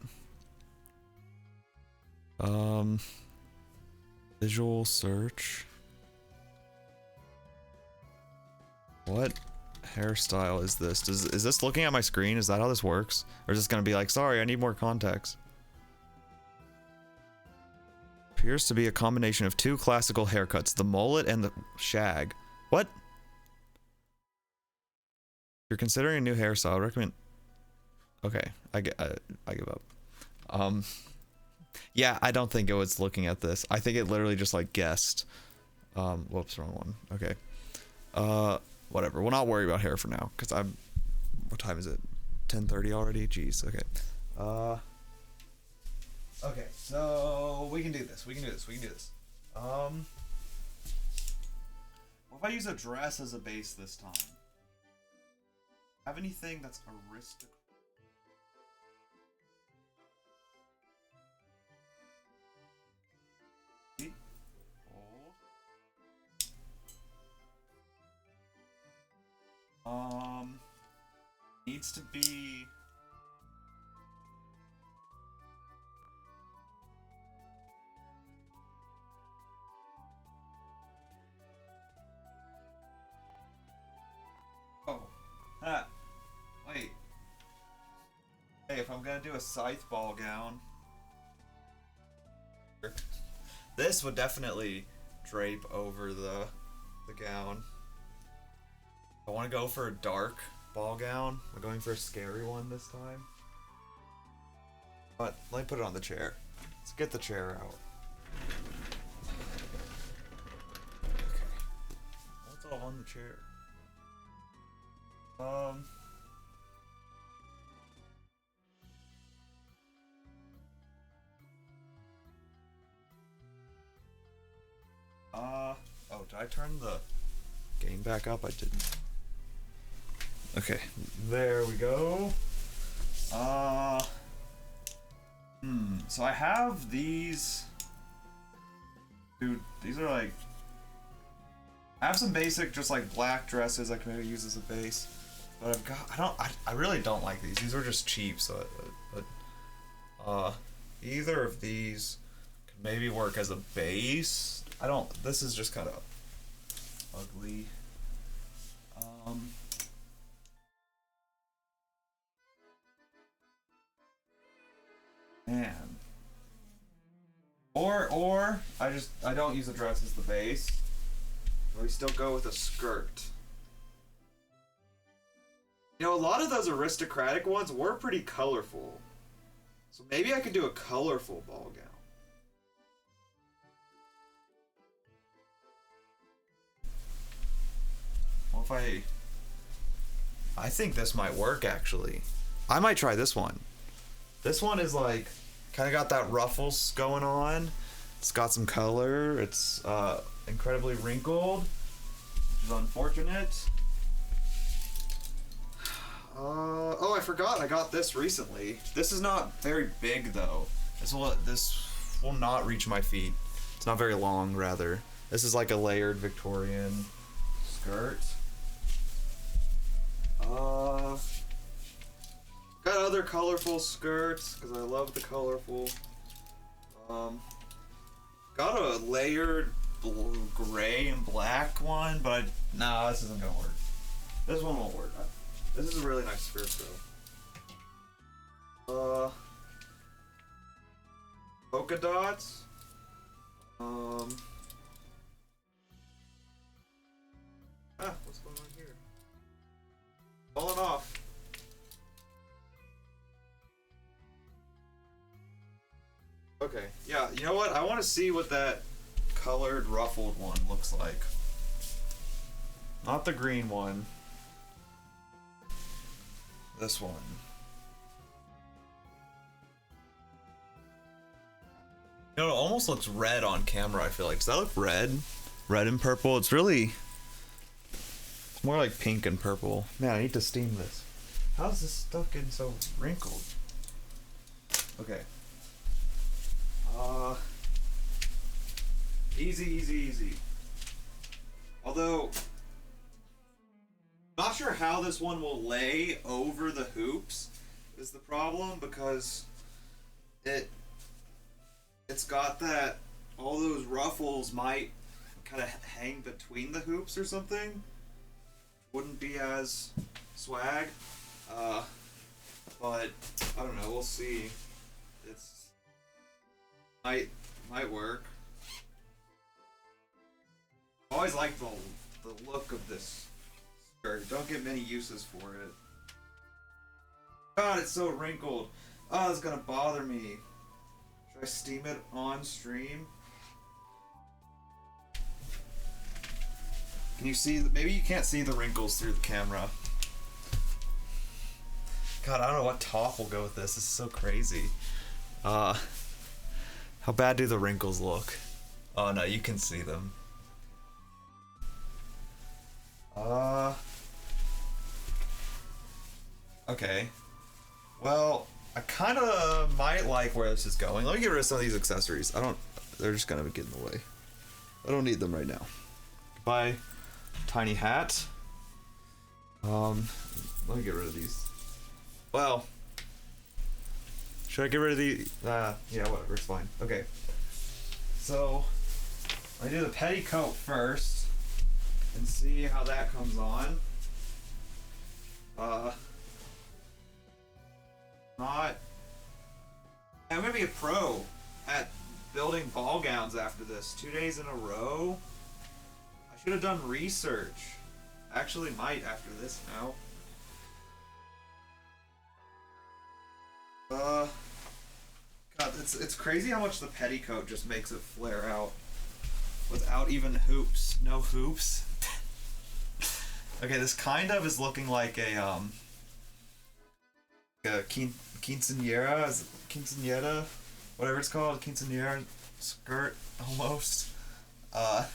Visual search. What hairstyle is this? Is this looking at my screen? Is that how this works? Or is this gonna be like, sorry, I need more context? Appears to be a combination of two classical haircuts, the mullet and the shag. What? If you're considering a new hairstyle, I recommend... Okay, I give up. Yeah, I don't think it was looking at this. I think it literally just like guessed. Whoops, wrong one. Okay. Whatever. We'll not worry about hair for now, because what time is it? 10:30 already? Jeez, okay. Okay, so we can do this. What if I use a dress as a base this time? Have anything that's aristocratic? Needs to be... Oh. Ah. Wait. Hey, if I'm gonna do a scythe ball gown... This would definitely drape over the gown. I want to go for a dark ball gown. We're going for a scary one this time. But let me put it on the chair. Let's get the chair out. Okay. What's all on the chair? Oh, did I turn the gain back up? I didn't. Okay, there we go. So I have these. Dude, these are like... I have some basic, just like black dresses I can maybe use as a base. But I've got, I really don't like these. These are just cheap, so, either of these could maybe work as a base. This is just kind of ugly. Man. Or I don't use a dress as the base. Or we still go with a skirt. You know, a lot of those aristocratic ones were pretty colorful. So maybe I could do a colorful ball gown. Well, if I think this might work, actually. I might try this one. This one is like, kind of got that ruffles going on. It's got some color. It's incredibly wrinkled, which is unfortunate. Oh, I forgot I got this recently. This is not very big though. This will not reach my feet. It's not very long, rather. This is like a layered Victorian skirt. Got other colorful skirts because I love the colorful. Got a layered gray and black one, but nah, this isn't gonna work. This one won't work. This is a really nice skirt though. Polka dots. What's going on here? Falling off. Okay, yeah, you know what? I want to see what that colored ruffled one looks like. Not the green one. This one. You know, it almost looks red on camera, I feel like. Does that look red? Red and purple? It's really... It's more like pink and purple. Man, I need to steam this. How's this stuff getting so wrinkled? Okay. Easy. Although, not sure how this one will lay over the hoops is the problem, because it's got that, all those ruffles might kind of hang between the hoops or something. Wouldn't be as swag. But I don't know, we'll see. It's might work. I always like the look of this skirt. Don't get many uses for it. God, it's so wrinkled. Oh, it's gonna bother me. Should I steam it on stream? Can you see? Maybe you can't see the wrinkles through the camera. God, I don't know what top will go with this. This is so crazy. How bad do the wrinkles look? Oh no, you can see them. Okay. Well, I kind of might like where this is going. Let me get rid of some of these accessories. They're just gonna get in the way. I don't need them right now. Goodbye, tiny hat. Let me get rid of these. Well, should I get rid of the, yeah, whatever, it's fine. Okay. So, I do the petticoat first and see how that comes on. I'm gonna be a pro at building ball gowns after this. 2 days in a row. I should have done research. Actually might after this now. God, it's crazy how much the petticoat just makes it flare out without even hoops. No hoops. Okay, this kind of is looking like a quinceañera, quinceañera, whatever it's called, quinceañera skirt almost. I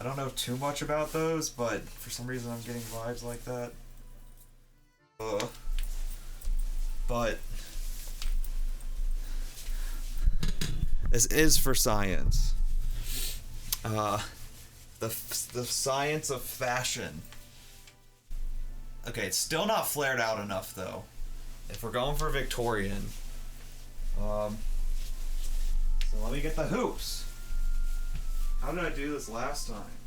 don't know too much about those, but for some reason I'm getting vibes like that. But this is for science. The science of fashion. Okay, it's still not flared out enough though. If we're going for Victorian, so let me get the hoops. How did I do this last time?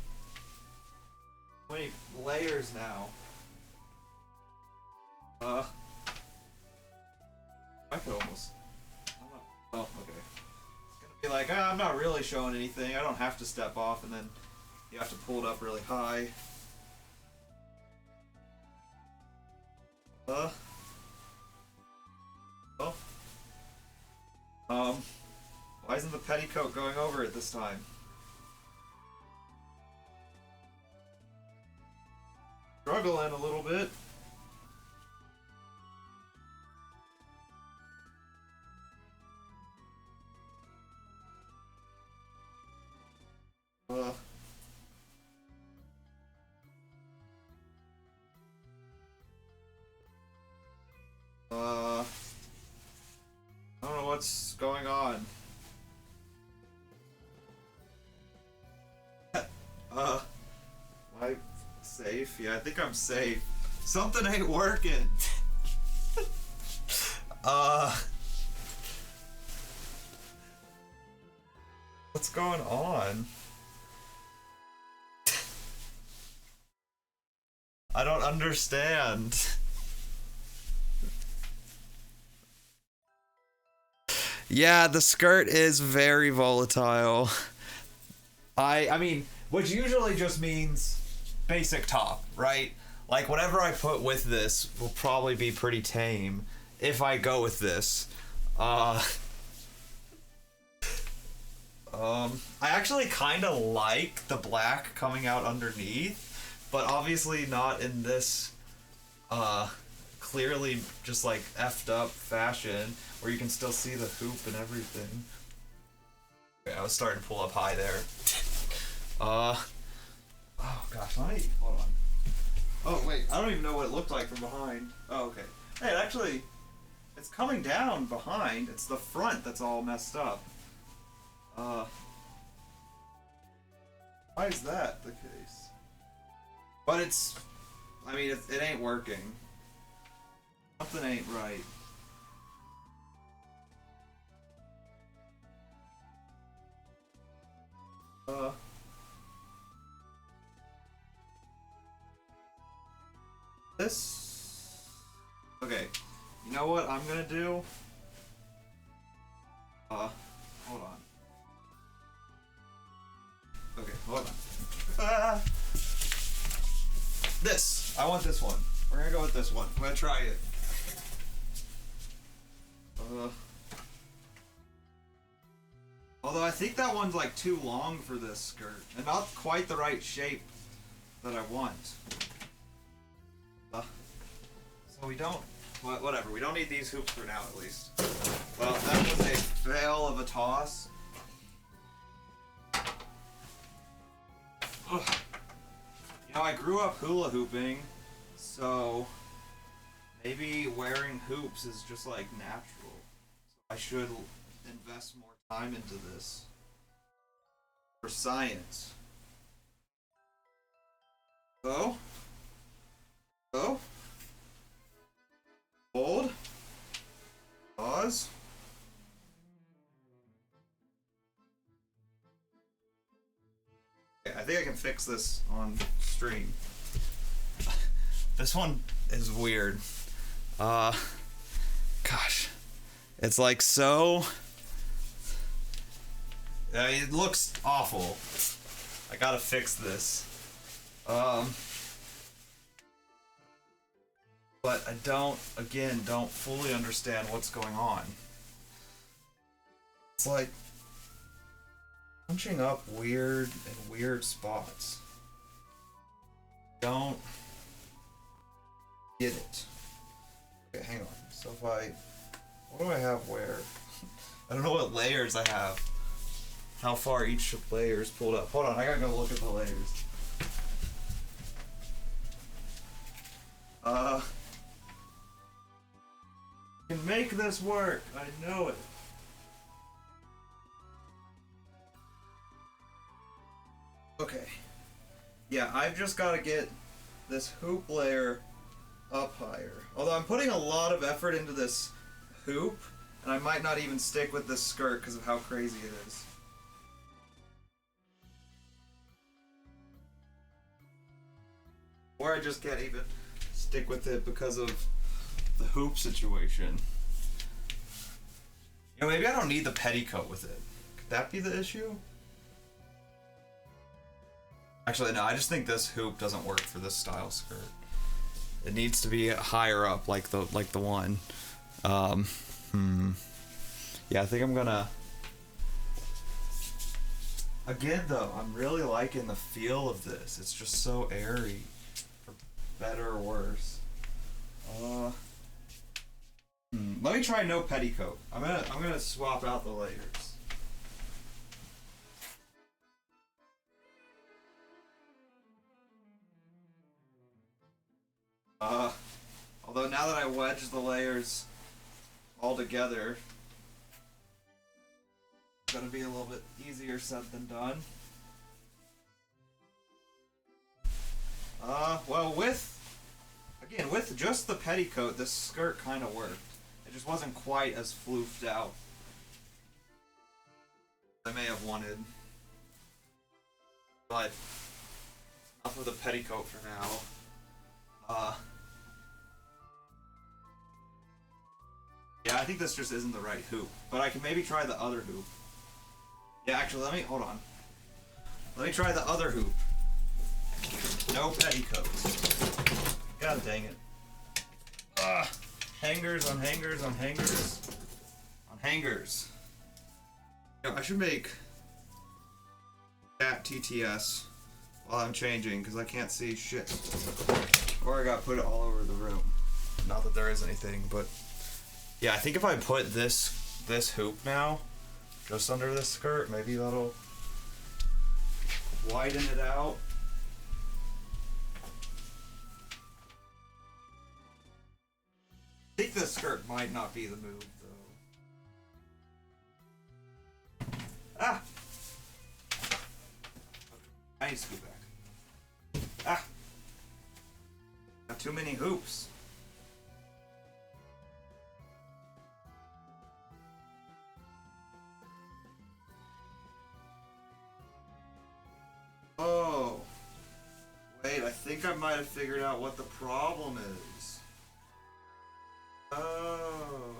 How many layers now? I could almost. Oh, okay. It's gonna be like, I'm not really showing anything. I don't have to step off, and then you have to pull it up really high. Uh. Oh. Why isn't the petticoat going over it this time? Struggling a little bit. I don't know what's going on. Am I safe? Yeah, I think I'm safe. Something ain't working. What's going on? I don't understand. Yeah, the skirt is very volatile. I mean, which usually just means basic top, right? Like whatever I put with this will probably be pretty tame if I go with this. I actually kind of like the black coming out underneath, but obviously not in this clearly just like effed up fashion where you can still see the hoop and everything. Okay, I was starting to pull up high there. Oh gosh, hold on. Oh wait, I don't even know what it looked like from behind. Oh, okay. Hey, it's coming down behind. It's the front that's all messed up. Why is that the case? But I mean, it ain't working. Something ain't right. Okay, you know what I'm gonna do? Hold on. Okay, hold on. This! I want this one. We're gonna go with this one. I'm gonna try it. Although I think that one's like too long for this skirt, and not quite the right shape that I want. So we don't, whatever, we don't need these hoops for now at least. Well, that was a fail of a toss. Ugh. You know, I grew up hula hooping, so maybe wearing hoops is just like natural. So I should invest more time into this for science. So, hold, pause. Okay, I think I can fix this on stream. This one is weird. Gosh, it's like so. It looks awful. I gotta fix this. But I don't fully understand what's going on. It's like punching up weird spots. Don't get it. Okay, hang on. So what do I have where? I don't know what layers I have. How far each layer is pulled up. Hold on, I gotta go look at the layers. Can make this work. I know it. Okay. Yeah, I've just got to get this hoop layer up higher. Although I'm putting a lot of effort into this hoop, and I might not even stick with this skirt because of how crazy it is. Or I just can't even stick with it because of the hoop situation. You know, maybe I don't need the petticoat with it. Could that be the issue? Actually, no, I just think this hoop doesn't work for this style skirt. It needs to be higher up, like the one. Yeah, I think I'm gonna. Again, though, I'm really liking the feel of this. It's just so airy, for better or worse. Let me try no petticoat. I'm gonna swap out the layers. Although now that I wedged the layers all together, it's gonna be a little bit easier said than done. Well, with just the petticoat, this skirt kind of worked. It just wasn't quite as floofed out as I may have wanted. But enough of the petticoat for now. Yeah, I think this just isn't the right hoop. But I can maybe try the other hoop. Yeah, actually, hold on. Let me try the other hoop. No petticoats. God dang it. Hangers on hangers on hangers on hangers. You know, I should make that TTS while I'm changing because I can't see shit. Or I gotta put it all over the room. Not that there is anything, but yeah, I think if I put this hoop now just under this skirt, maybe that'll widen it out. I think this skirt might not be the move, though. Ah! I need to scoot back. Ah! Got too many hoops. Oh. Wait, I think I might have figured out what the problem is. Oh.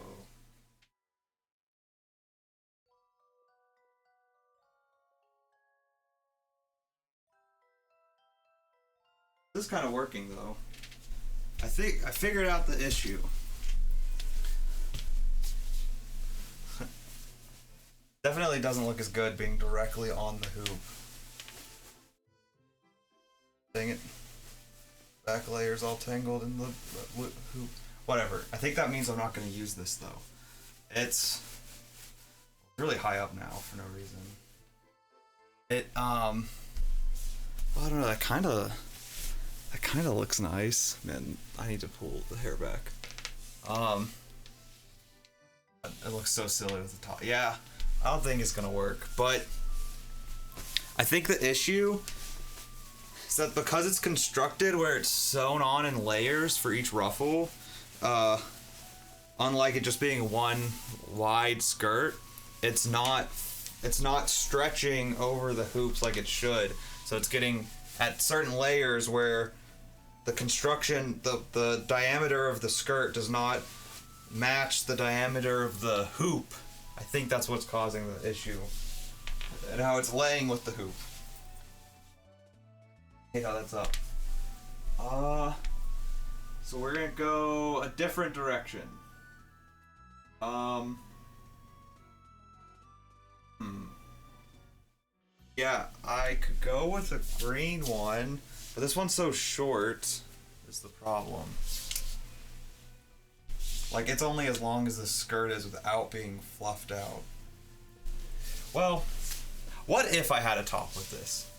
This is kind of working though. I think I figured out the issue. Definitely doesn't look as good being directly on the hoop. Dang it. Back layer's all tangled in the hoop. Whatever. I think that means I'm not going to use this though. It's really high up now for no reason. I don't know, that kind of looks nice. Man, I need to pull the hair back. It looks so silly with the top. Yeah, I don't think it's going to work, but I think the issue is that because it's constructed where it's sewn on in layers for each ruffle, unlike it just being one wide skirt, it's not stretching over the hoops like it should. So it's getting at certain layers where the construction, the diameter of the skirt does not match the diameter of the hoop. I think that's what's causing the issue. And how it's laying with the hoop. Hey, how that's up. So we're gonna go a different direction. Yeah, I could go with a green one, but this one's so short is the problem. Like, it's only as long as the skirt is without being fluffed out. Well, what if I had a top with this?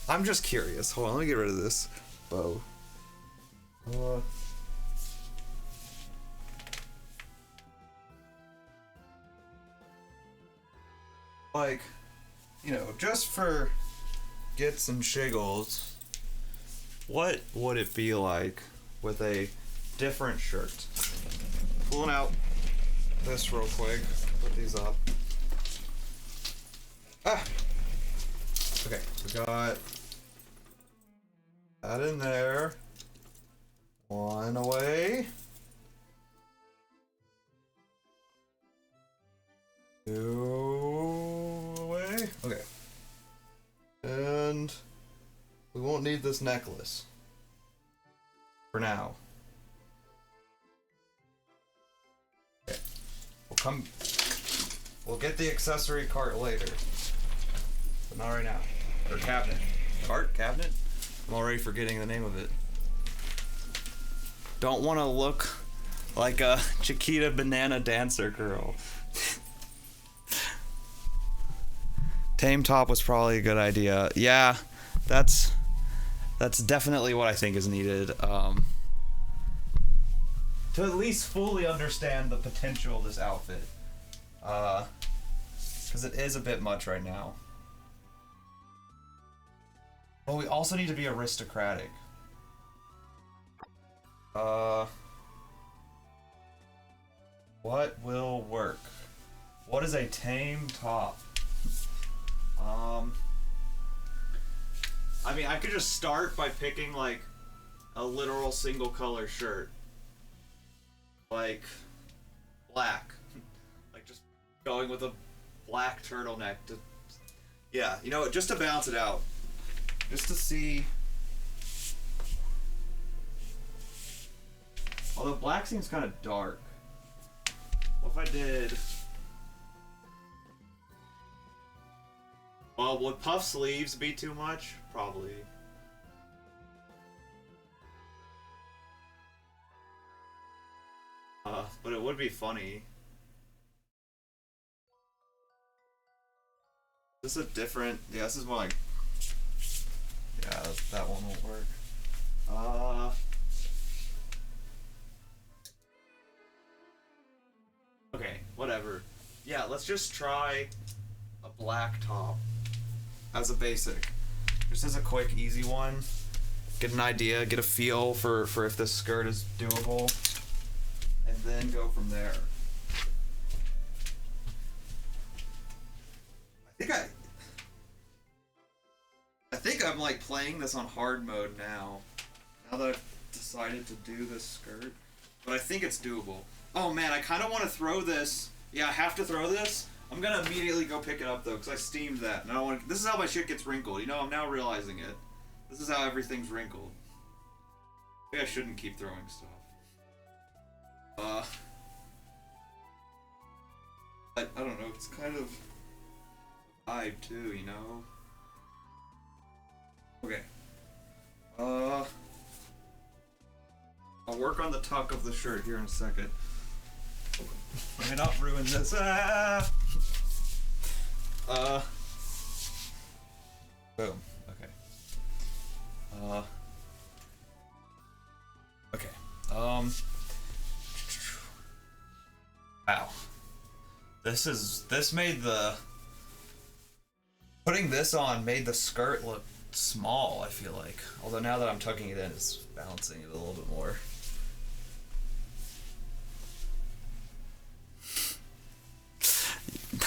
I'm just curious. Hold on, let me get rid of this bow. Like, you know, just for gits and shiggles, what would it be like with a different shirt? Pulling out this real quick, put these up. Ah! Okay, we got that in there. One away. Two away. Okay. And we won't need this necklace for now. Come. We'll get the accessory cart later. But not right now. Or cabinet. Cart? Cabinet? I'm already forgetting the name of it. Don't want to look like a Chiquita banana dancer girl. Tame top was probably a good idea. Yeah, that's definitely what I think is needed. To at least fully understand the potential of this outfit. Because it is a bit much right now. But we also need to be aristocratic. What will work? What is a tame top? I mean, I could just start by picking, like, a literal single color shirt. Like, black. Like, just going with a black turtleneck to... Yeah, you know, just to balance it out. Just to see... Although black seems kind of dark. What if I did... Well, would puff sleeves be too much? Probably. But it would be funny. This is a different... Yeah, this is more like... Yeah, that one won't work. Okay, whatever. Yeah, let's just try a black top as a basic. Just as a quick, easy one. Get an idea, get a feel for if this skirt is doable. And then go from there. I think I'm like playing this on hard mode now. Now that I've decided to do this skirt. But I think it's doable. Oh man, I kind of want to throw this. Yeah, I have to throw this. I'm gonna immediately go pick it up though, because I steamed that. And I don't want. This is how my shit gets wrinkled. You know, I'm now realizing it. This is how everything's wrinkled. Maybe I shouldn't keep throwing stuff. But I don't know. It's kind of vibe too, you know. Okay. I'll work on the tuck of the shirt here in a second. Let me not ruin this. Boom. Okay. Okay. Wow. This made the... Putting this on made the skirt look small, I feel like. Although now that I'm tucking it in, it's balancing it a little bit more.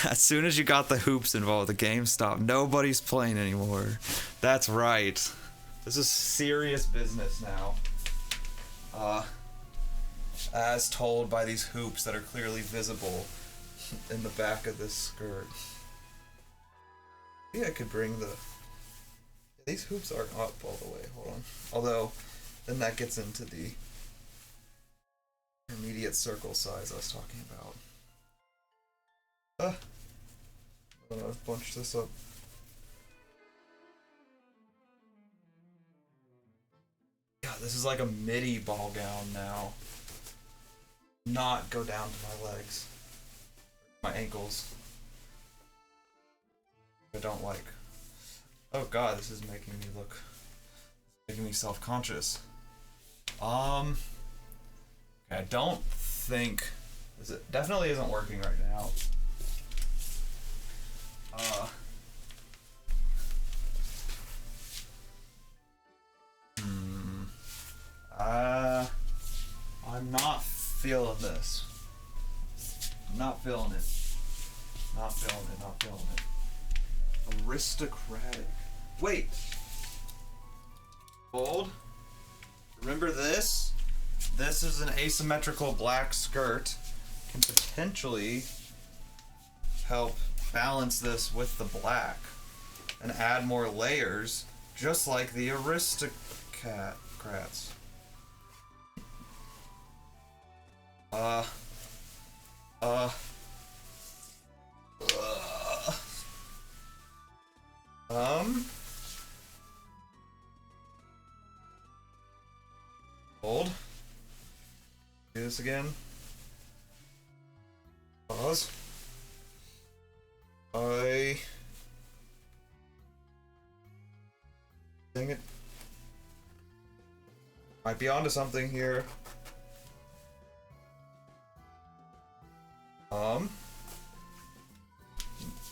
As soon as you got the hoops involved, the game stopped. Nobody's playing anymore. That's right. This is serious business now. As told by these hoops that are clearly visible in the back of this skirt. Maybe I could bring the... These hoops aren't up all the way. Hold on. Although, then that gets into the intermediate circle size I was talking about. I'm gonna bunch this up. God, this is like a midi ball gown now. Not go down to my legs. My ankles. I don't like. Oh god, this is making me look... making me self-conscious. Okay, I don't think... It definitely isn't working right now. I'm not feeling this. I'm not feeling it. Not feeling it, not feeling it. Aristocratic. Wait. Hold. Remember this? This is an asymmetrical black skirt. Can potentially help balance this with the black and add more layers, just like the aristocrats. this again. Pause. Dang it. Might be onto something here.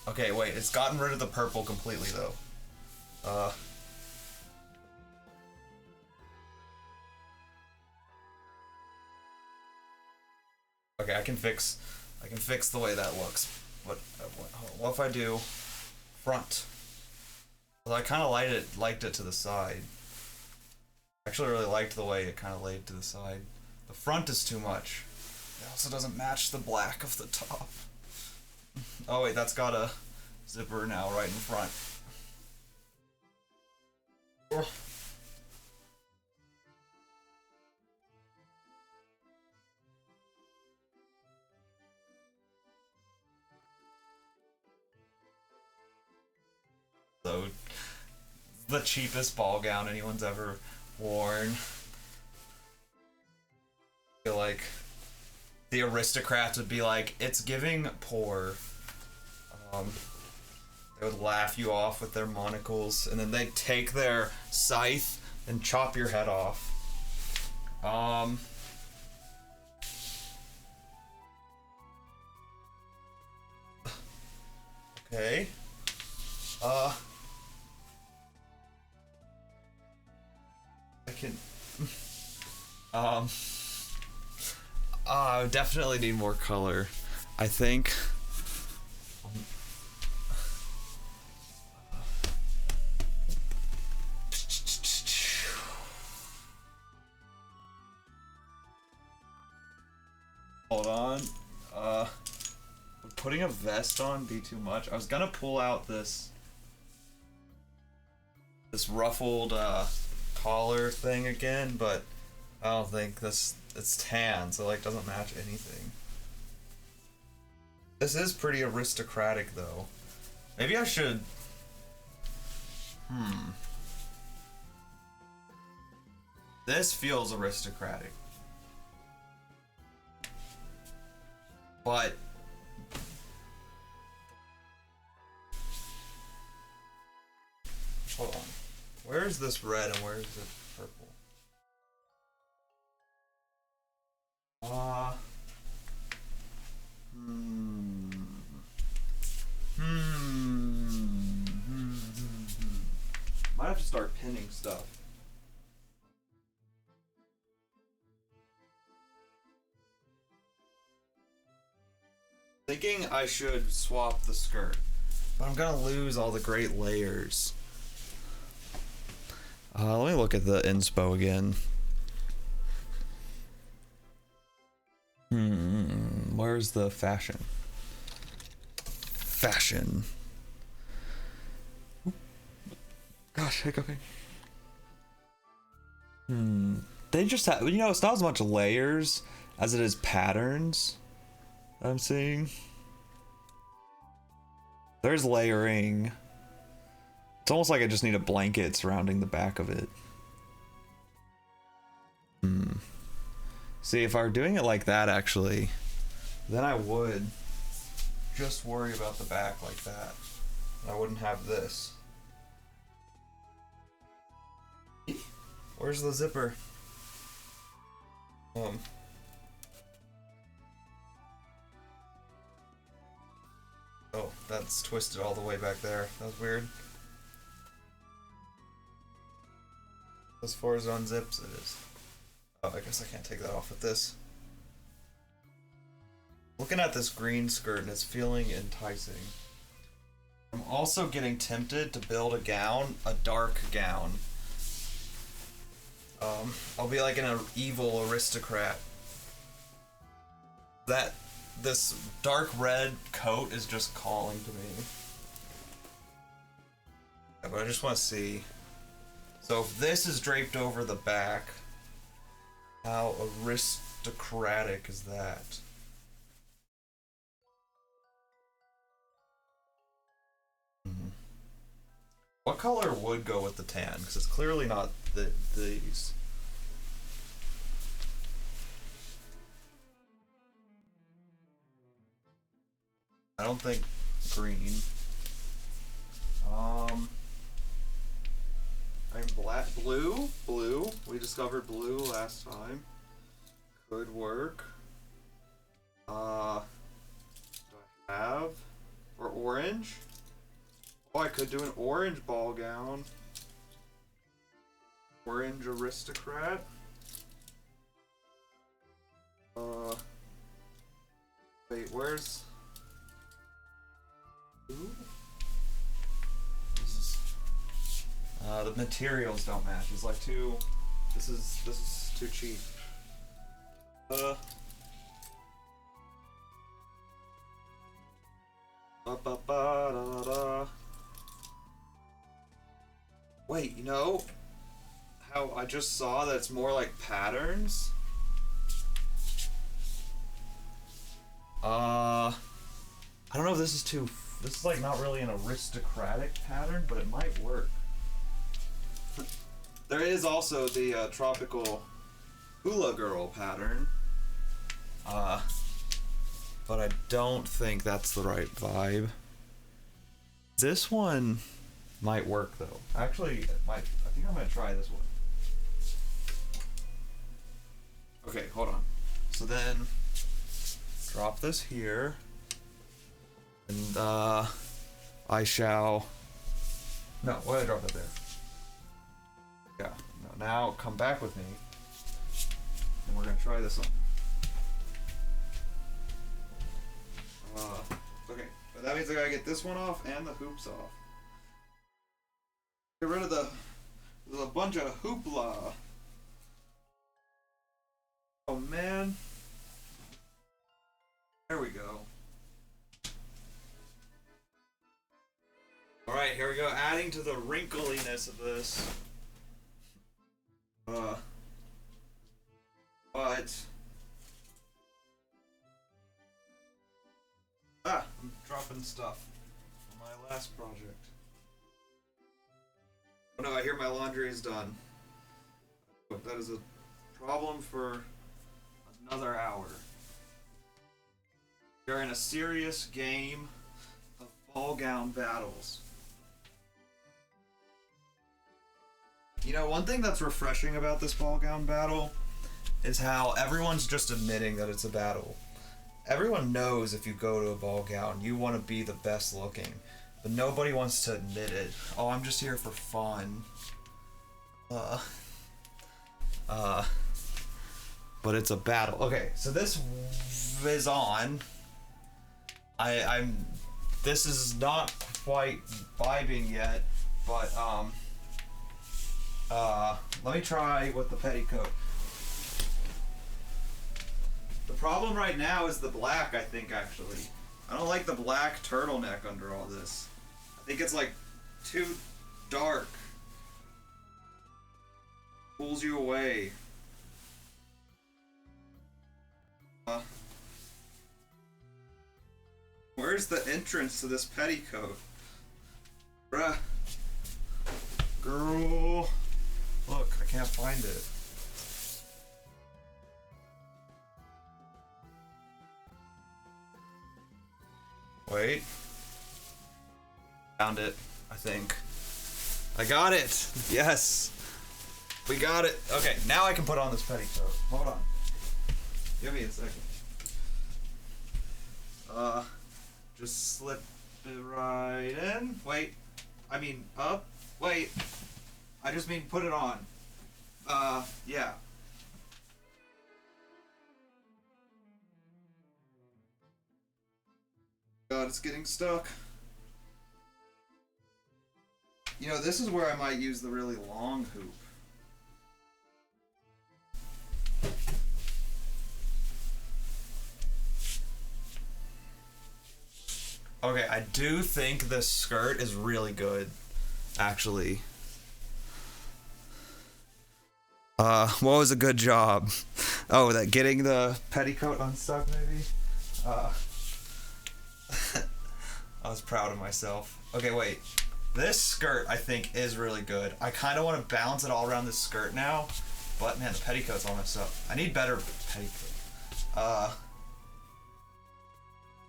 Okay, wait, it's gotten rid of the purple completely though. Okay, I can fix the way that looks. What if I do front? Well, I kind of liked it to the side. I actually really liked the way it kind of laid to the side. The front is too much. It also doesn't match the black of the top. Oh wait, that's got a zipper now right in front. So, the cheapest ball gown anyone's ever worn. I feel like the aristocrats would be like, it's giving poor. They would laugh you off with their monocles, and then they'd take their scythe and chop your head off. Okay. I can... I would definitely need more color. I think... Hold on. Would putting a vest on be too much? I was gonna pull out this ruffled collar thing again, but I don't think it's tan, so like doesn't match anything. This is pretty aristocratic though. Maybe I should This feels aristocratic. But hold on. Where's this red and where's the purple? Might have to start pinning stuff. Thinking I should swap the skirt, but I'm gonna lose all the great layers. Let me look at the inspo again. Where's the fashion? Fashion. Gosh, hiccuping. They just have, you know, it's not as much layers as it is patterns I'm seeing. There's layering. It's almost like I just need a blanket surrounding the back of it. See, if I were doing it like that, actually, then I would just worry about the back like that. I wouldn't have this. Where's the zipper? Oh, that's twisted all the way back there. That was weird. As far as it unzips, it is. Oh, I guess I can't take that off with this. Looking at this green skirt and it's feeling enticing. I'm also getting tempted to build a gown, a dark gown. I'll be like an evil aristocrat. This dark red coat is just calling to me. Yeah, but I just want to see. So if this is draped over the back, how aristocratic is that? What color would go with the tan? Because it's clearly not these. I don't think green. I'm black, blue. We discovered blue last time. Could work. Do I have? Or orange? Oh, I could do an orange ball gown. Orange aristocrat. Wait, where's... Ooh. The materials don't match. It's like too... This is too cheap. Wait, you know how I just saw that it's more like patterns? I don't know if this is too... This is like not really an aristocratic pattern, but it might work. There is also the tropical hula girl pattern. But I don't think that's the right vibe. This one might work though. Actually, it might. I think I'm gonna try this one. Okay, hold on. So then, drop this here, and I shall. No, why did I drop that there? Yeah. No, now come back with me, and we're gonna try this on. Okay, but that means I gotta get this one off and the hoops off. Get rid of there's a bunch of hoopla. Oh man. There we go. Alright, here we go, adding to the wrinkliness of this. But I'm dropping stuff on my last project. Oh no, I hear my laundry is done. But that is a problem for another hour. We're in a serious game of ball gown battles. You know, one thing that's refreshing about this ball gown battle is how everyone's just admitting that it's a battle. Everyone knows if you go to a ball gown, you want to be the best looking, but nobody wants to admit it. Oh, I'm just here for fun. But it's a battle. Okay, so this is on. This is not quite vibing yet, but let me try with the petticoat. The problem right now is the black, I think, actually. I don't like the black turtleneck under all this. I think it's like too dark. Pulls you away. Where's the entrance to this petticoat? Bruh. Girl. Look, I can't find it. Wait. Found it, I think. I got it! Yes! We got it! Okay, now I can put on this petticoat. Hold on. Give me a second. Just slip it right in. Wait. I mean, up. Wait. I just mean put it on. Yeah. God, it's getting stuck. You know, this is where I might use the really long hoop. Okay, I do think this skirt is really good, actually. What was a good job? Oh, that getting the petticoat unstuck, maybe? I was proud of myself. Okay, wait. This skirt, I think, is really good. I kind of want to balance it all around this skirt now, but man, the petticoat's all messed up. I need better petticoat.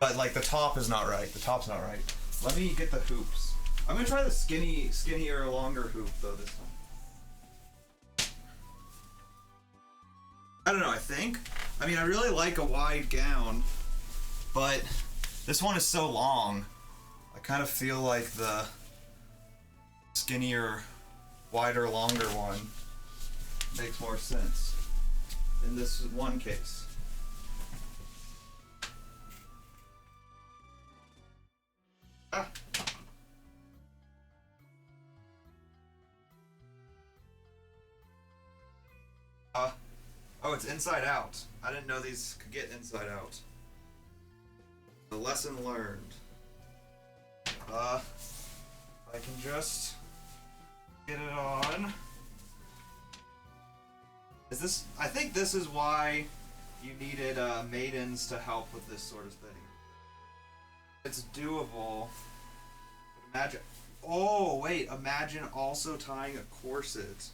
But like the top is not right. The top's not right. Let me get the hoops. I'm gonna try the skinnier, longer hoop though this time. I don't know, I mean, I really like a wide gown, but this one is so long. I kind of feel like the skinnier, wider, longer one makes more sense in this one case. Ah. Oh, it's inside out. I didn't know these could get inside out. The lesson learned. I can just get it on. Is this? I think this is why you needed maidens to help with this sort of thing. It's doable. But imagine. Oh wait! Imagine also tying a corset.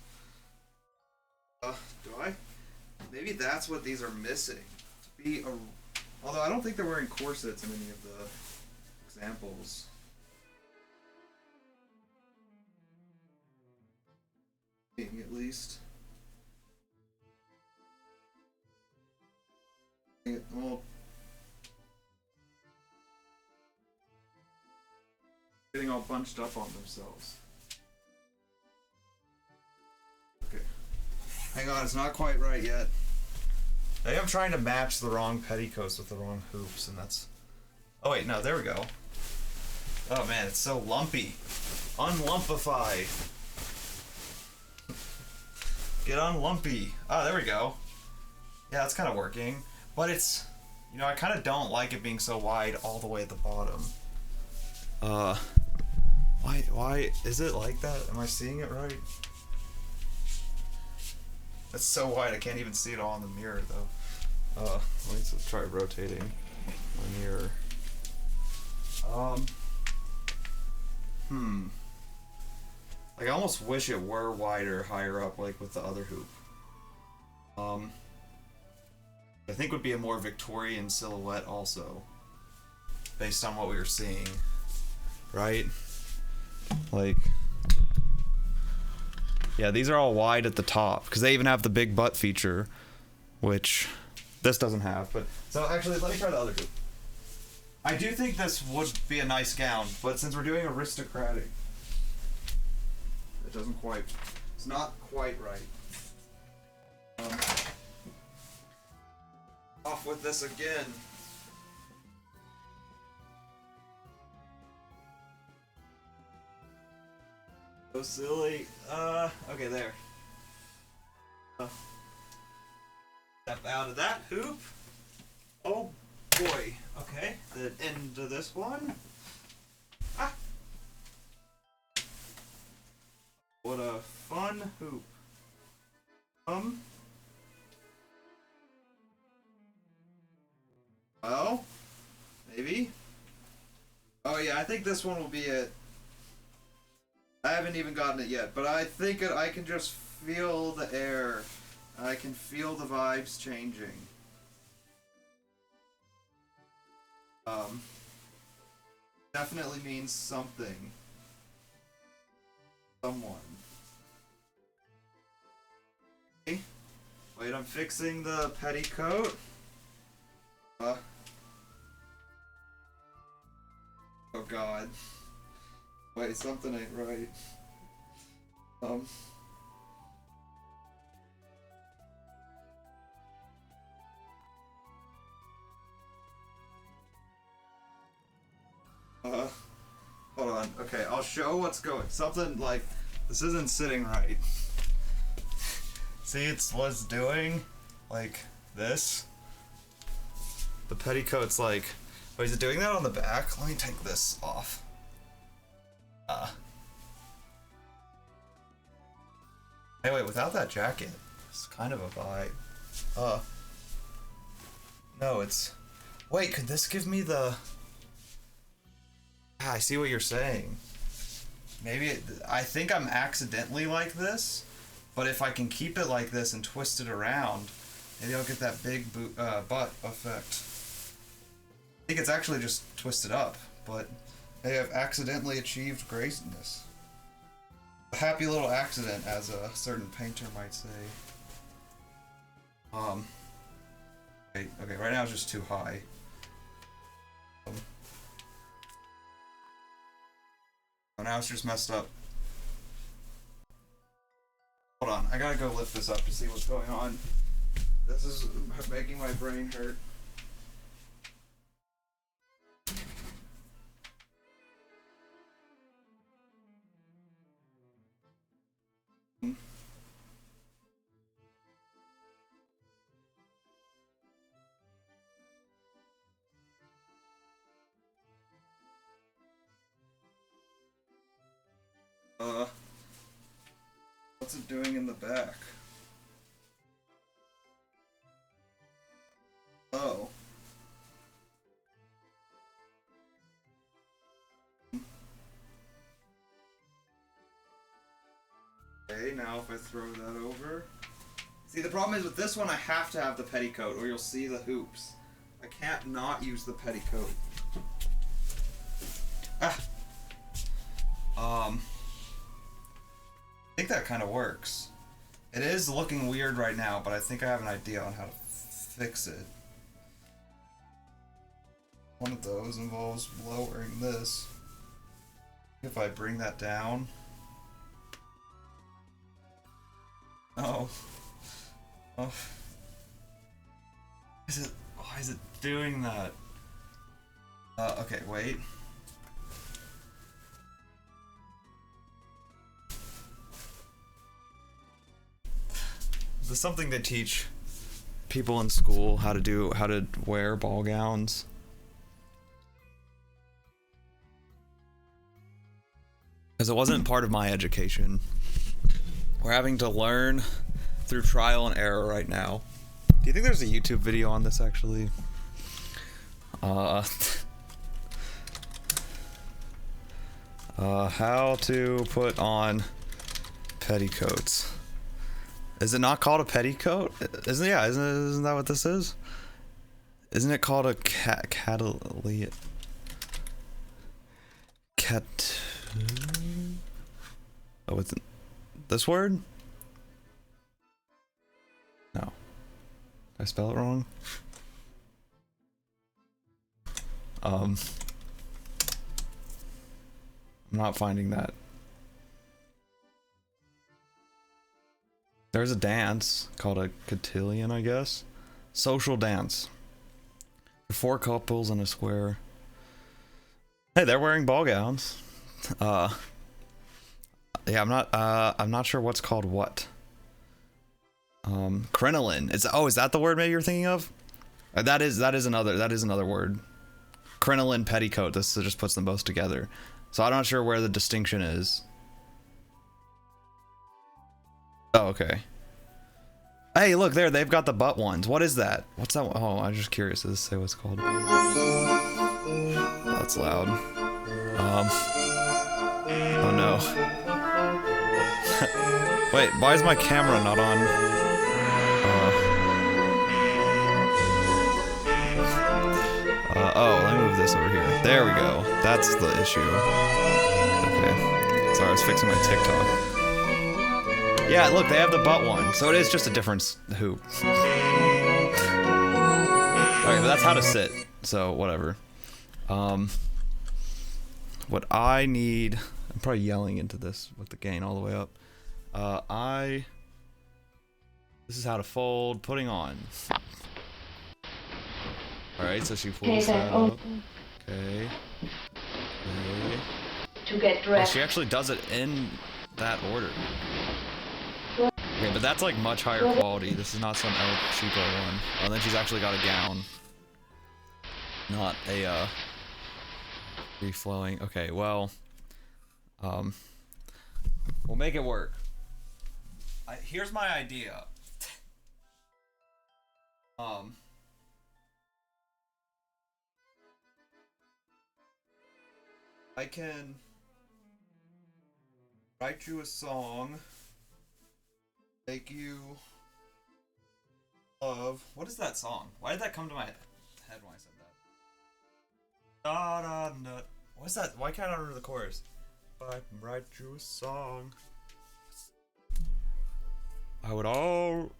Do I? Maybe that's what these are missing. To be a. Although I don't think they're wearing corsets in any of the examples. At least. Well, getting all bunched up on themselves. Okay. Hang on, it's not quite right yet. Maybe I'm trying to match the wrong petticoats with the wrong hoops, and that's... Oh wait, no, there we go. Oh man, it's so lumpy. Unlumpify. Get unlumpy. Ah, there we go. Yeah, that's kind of working. But it's... You know, I kind of don't like it being so wide all the way at the bottom. Why is it like that? Am I seeing it right? It's so wide I can't even see it all in the mirror though. Let me try rotating my mirror. Like I almost wish it were wider higher up like with the other hoop. I think would be a more Victorian silhouette also. Based on what we were seeing. Right? Like... Yeah, these are all wide at the top, because they even have the big butt feature, which this doesn't have, but... So actually, let me try the other hoop. I do think this would be a nice gown, but since we're doing aristocratic, it doesn't quite... It's not quite right. Off with this again. So silly. Okay, there. Step out of that hoop. Oh boy. Okay, the end of this one. Ah. What a fun hoop. Well, maybe. Oh yeah, I think this one will be it. I haven't even gotten it yet, but I think I can just feel the air. I can feel the vibes changing. Definitely means something. Someone. Okay. Wait, I'm fixing the petticoat. Oh god. Wait, something ain't right. Hold on. Okay, I'll show what's going. Something like this isn't sitting right. See, it's what's doing like this. The petticoat's like. Wait, is it doing that on the back? Let me take this off. Hey, wait, without that jacket, it's kind of a vibe. No, it's... Wait, could this give me the... I see what you're saying. Maybe I think I'm accidentally like this, but if I can keep it like this and twist it around, maybe I'll get that big butt effect. think it's actually just twisted up, but they have accidentally achieved greatness. A happy little accident, as a certain painter might say. Okay, right now it's just too high. Oh, now it's just messed up. Hold on, I gotta go lift this up to see what's going on. This is making my brain hurt. What's it doing in the back? Oh. Okay, now if I throw that over... See, the problem is with this one, I have to have the petticoat, or you'll see the hoops. I can't not use the petticoat. Ah! I think that kind of works. It is looking weird right now, but I think I have an idea on how to fix it. One of those involves lowering this. If I bring that down... Oh. Oh. Why is it doing that? Okay, wait. Is this something they teach people in school how to wear ball gowns? Because it wasn't part of my education. We're having to learn through trial and error right now. Do you think there's a YouTube video on this actually? How to put on petticoats. Is it not called a petticoat? Isn't that what this is? Isn't it called a catalyt? Oh, what's it? This word? No. Did I spell it wrong? I'm not finding that. There's a dance called a cotillion, I guess. Social dance. 4 couples in a square. Hey, they're wearing ball gowns. Yeah, I'm not sure what's called what. Crinoline. Is that the word maybe you're thinking of? That is another word. Crinoline petticoat. This just puts them both together. So I'm not sure where the distinction is. Oh, okay. Hey, look there. They've got the butt ones. What is that? What's that one? Oh, I'm just curious. Does this say what's called? Oh, that's loud. Oh no. Wait, why is my camera not on? Oh, let me move this over here. There we go. That's the issue. Okay. Sorry, I was fixing my TikTok. Yeah, look, they have the butt one, so it is just a different hoop. Okay, but that's how to sit, so whatever. What I need... I'm probably yelling into this with the gain all the way up. This is how to fold, putting on. Alright, so she folds that up. Okay. To get dressed. She actually does it in that order. Okay, but that's like much higher quality. This is not some cheapo one. Oh, and then she's actually got a gown. Not a, free flowing. Okay, well, we'll make it work. Here's my idea. I can write you a song, make you love. What is that song? Why did that come to my head when I said that? Da, da, da. What's that? Why can't I remember the chorus? If I can write you a song, I would all.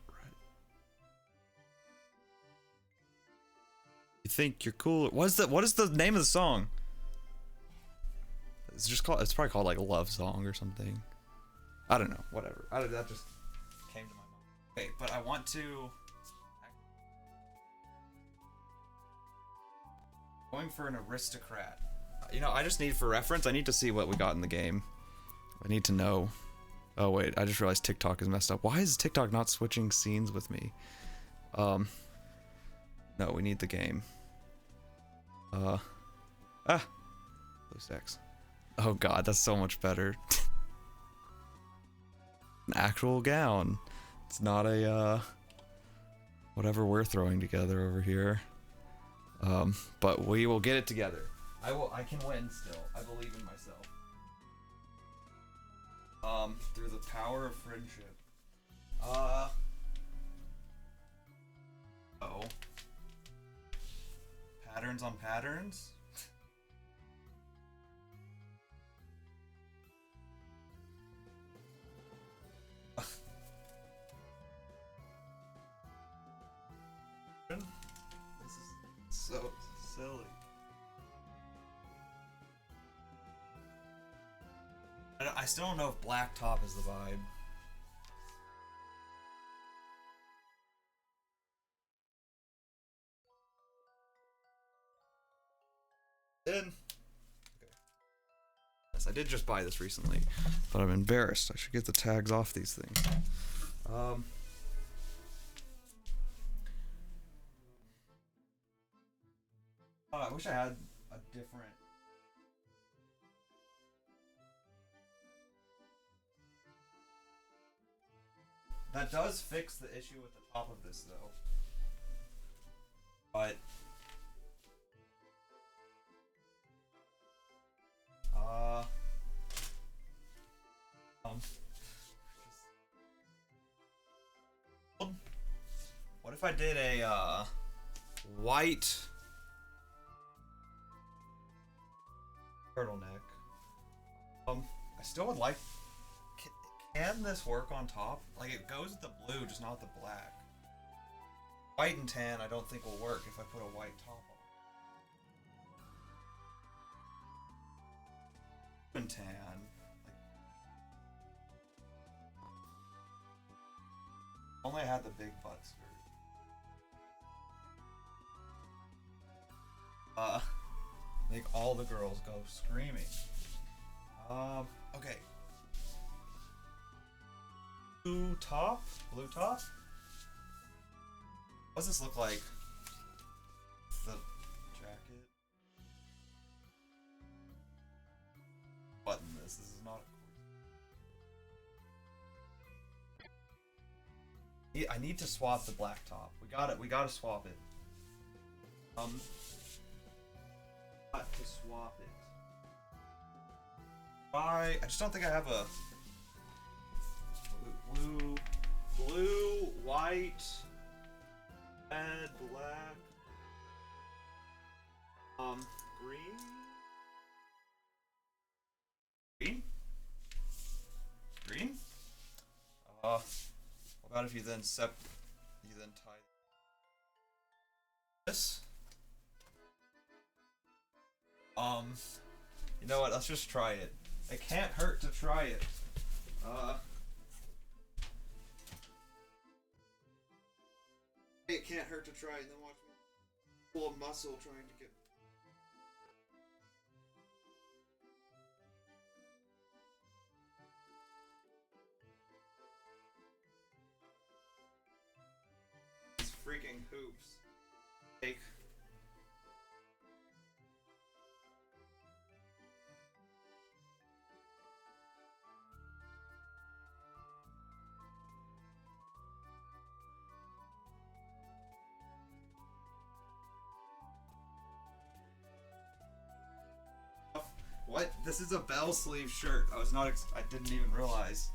You think you're cool? What is the name of the song? It's just called. It's probably called like Love Song or something. I don't know. Whatever. That just came to my mind. Okay, but I want to. Going for an aristocrat. You know, I just need, for reference, I need to see what we got in the game. I need to know. Oh wait, I just realized TikTok is messed up. Why is TikTok not switching scenes with me? No, we need the game. Blue stacks. Oh god, that's so much better. An actual gown. It's not a, whatever we're throwing together over here. But we will get it together. I can win still. I believe in myself. Through the power of friendship. Oh. Patterns on patterns? This is so silly. I still don't know if black top is the vibe. In. Okay. Yes, I did just buy this recently, but I'm embarrassed. I should get the tags off these things. I wish I had a different. That does fix the issue with the top of this, though. But what if I did a white turtleneck? I still would like. Can this work on top? Like, it goes with the blue, just not the black. White and tan I don't think will work if I put a white top on. And tan. Like, only I had the big butt skirt. Make all the girls go screaming. Okay. Blue top? Blue top? What does this look like? The jacket? Button this. This is not a I need to swap the black top. We gotta swap it. Got to swap it. I just don't think I have a blue, white, red, black, green, green. What about if you then tie this? You know what? Let's just try it. It can't hurt to try it. It can't hurt to try it, and then watch me pull a muscle trying to get. These freaking hoops. Take. What? This is a bell sleeve shirt. I didn't even realize.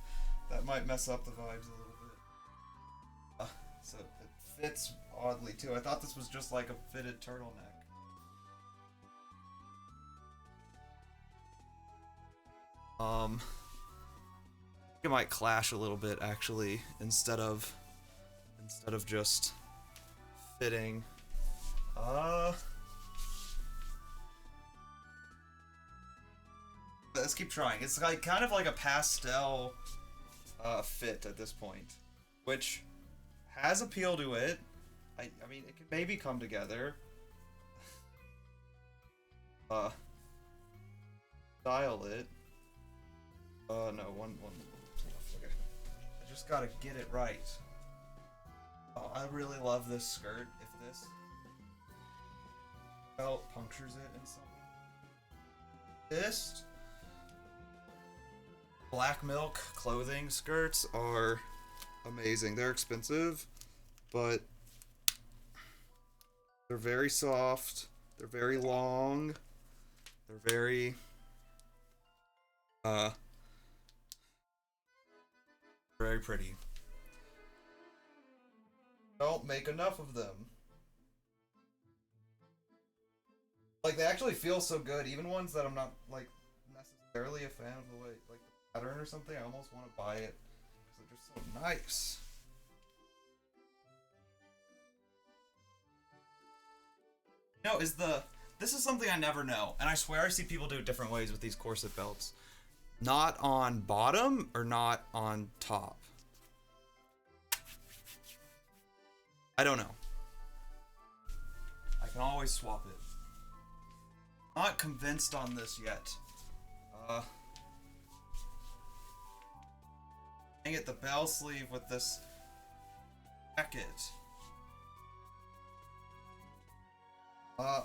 That might mess up the vibes a little bit. So it fits oddly too. I thought this was just like a fitted turtleneck. Um, it might clash a little bit actually, instead of just fitting. Let's keep trying. It's like kind of like a pastel fit at this point, which has appeal to it. I mean, it could maybe come together. Style it. No, one. Okay. I just gotta get it right. Oh, I really love this skirt. If this belt punctures it in some fist. Black Milk clothing skirts are amazing. They're expensive, but they're very soft. They're very long. They're very very pretty. Don't make enough of them. Like, they actually feel so good, even ones that I'm not like necessarily a fan of the way, like the pattern or something. I almost want to buy it because they're just so nice. No, this is something I never know, and I swear I see people do it different ways with these corset belts. Not on bottom or not on top. I don't know. I can always swap it. Not convinced on this yet. Dang it, the bell sleeve with this jacket.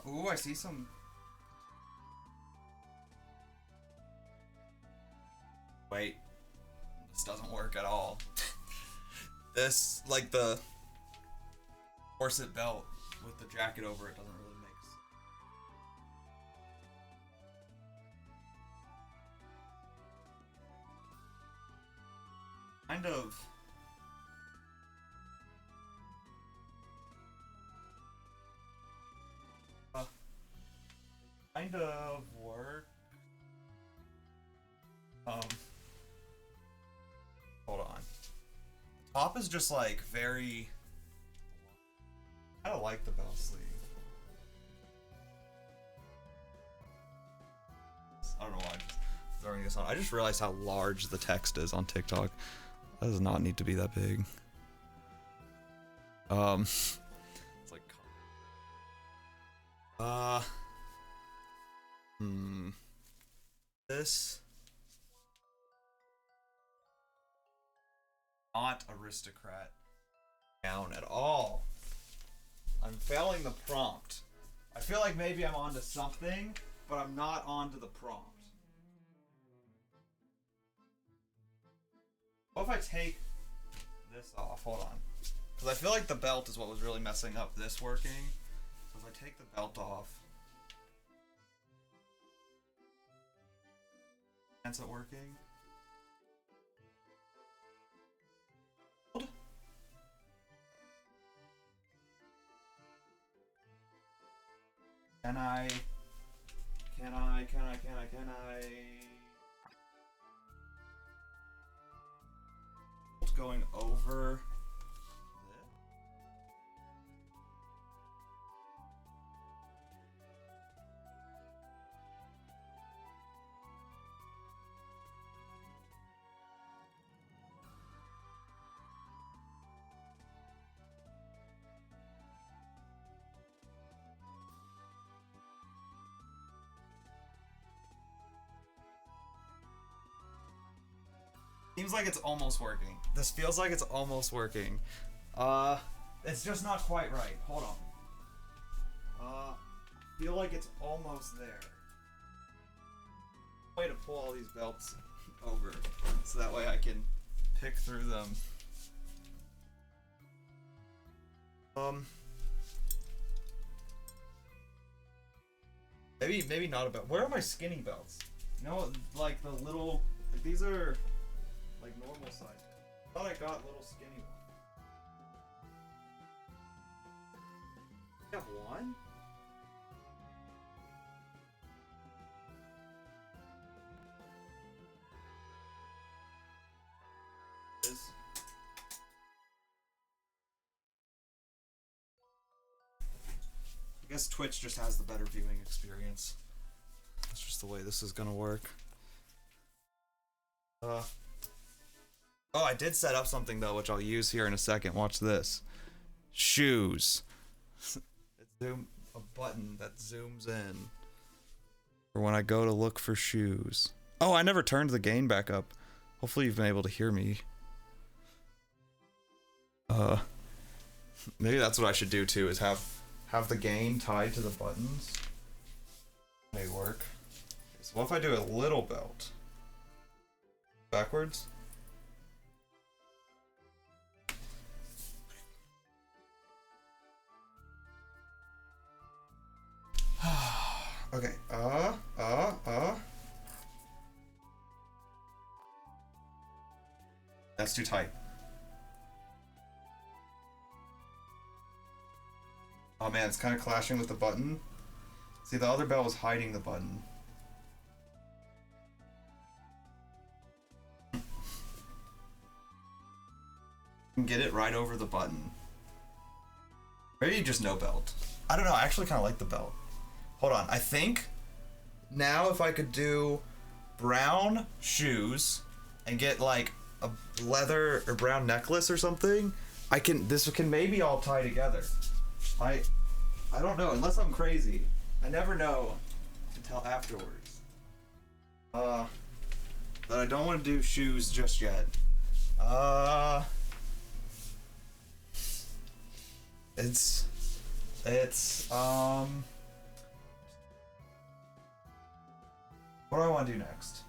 Ooh, I see some. Wait. This doesn't work at all. This, like the corset belt with the jacket over it doesn't really make sense. Kind of. Kind of work. Hold on. The top is just like very. I don't like the bell sleeve. I don't know why I'm just throwing this on. I just realized how large the text is on TikTok. That does not need to be that big. It's like. This. Not aristocrat gown at all. I'm failing the prompt. I feel like maybe I'm onto something, but I'm not onto the prompt. What if I take this off? Hold on. Because I feel like the belt is what was really messing up this working. So if I take the belt off, ends up working. Can I? What's going over this? Seems like it's almost working. This feels like it's almost working. It's just not quite right. Hold on. Feel like it's almost there. Way to pull all these belts over, so that way I can pick through them. Maybe not a belt. Where are my skinny belts? You know, like the little, like these are like normal size. I thought I got little skinny ones. I have one? I guess Twitch just has the better viewing experience. That's just the way this is gonna work. Oh, I did set up something though, which I'll use here in a second. Watch this. Shoes. It's a button that zooms in for when I go to look for shoes. Oh, I never turned the gain back up. Hopefully you've been able to hear me. Maybe that's what I should do too, is have the gain tied to the buttons. May work. So what if I do a little belt? Backwards? Okay, That's too tight. Oh man, it's kind of clashing with the button. See, the other bell was hiding the button. You can get it right over the button. Maybe just no belt. I don't know, I actually kind of like the belt. Hold on, I think now if I could do brown shoes and get like a leather or brown necklace or something, this can maybe all tie together. I don't know, unless I'm crazy. I never know until afterwards. But I don't want to do shoes just yet. It's what do I want to do next?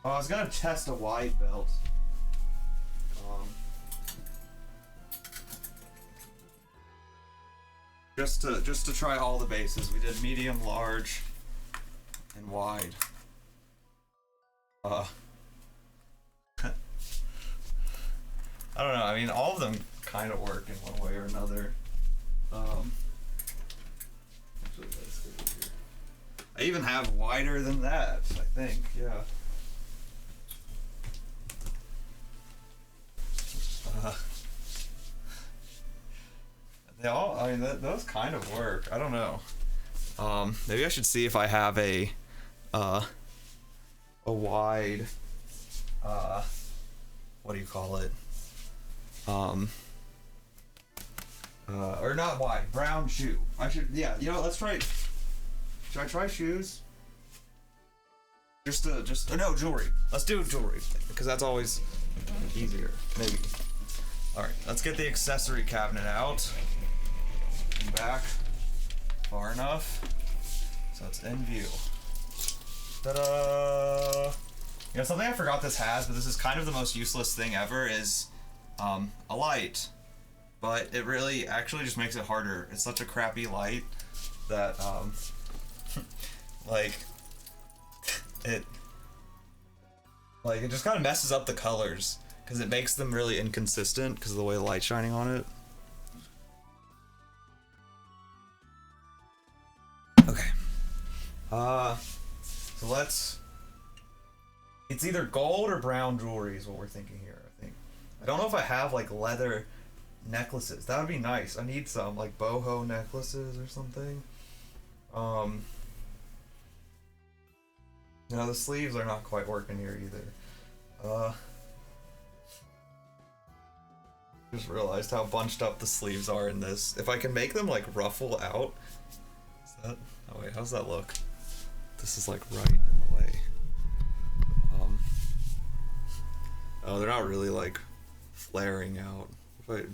Oh, I was gonna test a wide belt. Just to try all the bases. We did medium, large, and wide. I don't know. I mean, all of them kind of work in one way or another. Actually, let's go here. I even have wider than that, I think. Yeah. They all, I mean, those kind of work. I don't know. Maybe I should see if I have a wide, what do you call it? Or not wide, brown shoe. I should, yeah, you know, let's try, should I try shoes? No, jewelry. Let's do jewelry, because that's always easier, maybe. Alright, let's get the accessory cabinet out. Back far enough so it's in view. Ta-da! You know, something I forgot this has, but this is kind of the most useless thing ever, is a light. But it really actually just makes it harder. It's such a crappy light that like it just kind of messes up the colors because it makes them really inconsistent because of the way the light's shining on it. Okay. So it's either gold or brown jewelry is what we're thinking here, I think. I don't know if I have like leather necklaces. That would be nice. I need some like boho necklaces or something. No, the sleeves are not quite working here either. Just realized how bunched up the sleeves are in this. If I can make them like ruffle out. Is that? Oh wait, how's that look? This is like right in the way. Oh, they're not really like flaring out. If I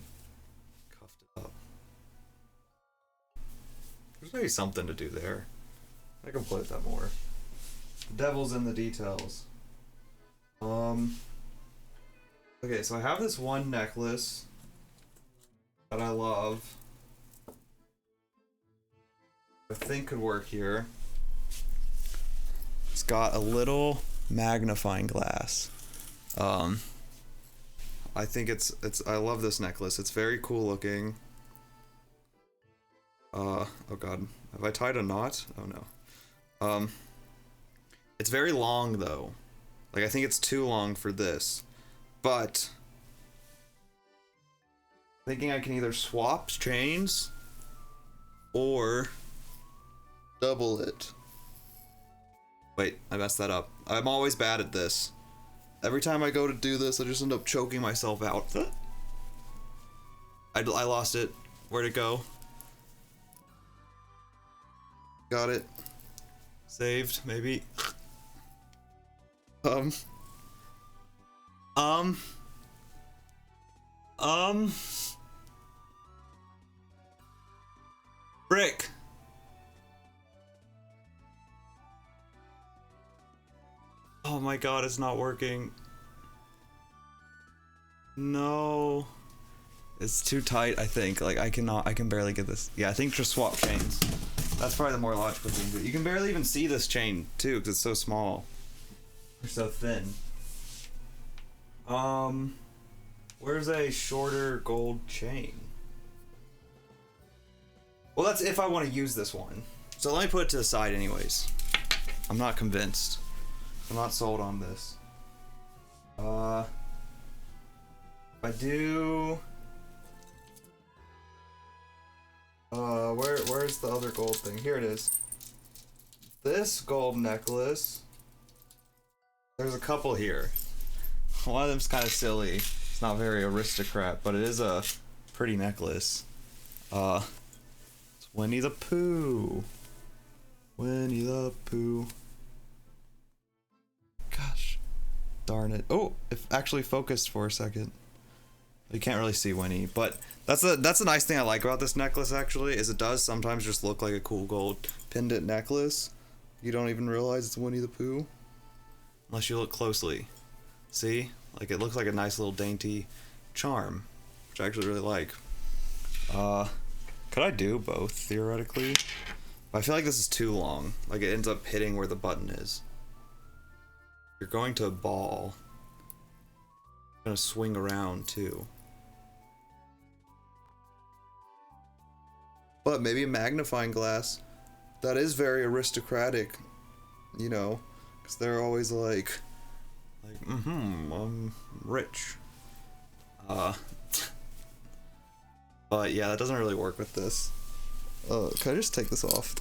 cuffed it up. There's maybe something to do there. I can play with that more. The devil's in the details. Okay, so I have this one necklace that I love. I think could work here. It's got a little magnifying glass. I think it's I love this necklace. It's very cool looking. Oh god. Have I tied a knot? Oh no. It's very long though. Like I think it's too long for this. But thinking I can either swap chains or double it. Wait, I messed that up. I'm always bad at this. Every time I go to do this, I just end up choking myself out. I lost it. Where'd it go? Got it. Saved, maybe. Brick. Oh my god, it's not working. No. It's too tight, I think. Like, I can barely get this. Yeah, I think just swap chains. That's probably the more logical thing to do. You can barely even see this chain, too, because it's so small. Or so thin. Where's a shorter gold chain? Well, that's if I want to use this one. So let me put it to the side anyways. I'm not convinced. I'm not sold on this. If I do... where's the other gold thing? Here it is. This gold necklace. There's a couple here. One of them's kind of silly. It's not very aristocrat, but it is a pretty necklace. It's Winnie the Pooh. Winnie the Pooh. Gosh. Darn it. Oh, it actually focused for a second. You can't really see Winnie, but that's a nice thing I like about this necklace actually, is it does sometimes just look like a cool gold pendant necklace. You don't even realize it's Winnie the Pooh. Unless you look closely. See? Like, it looks like a nice little dainty charm, which I actually really like. Could I do both, theoretically? But I feel like this is too long. Like, it ends up hitting where the button is. You're going to a ball. It's gonna swing around, too. But maybe a magnifying glass. That is very aristocratic, you know, because they're always like, I'm rich. But yeah, that doesn't really work with this. Can I just take this off?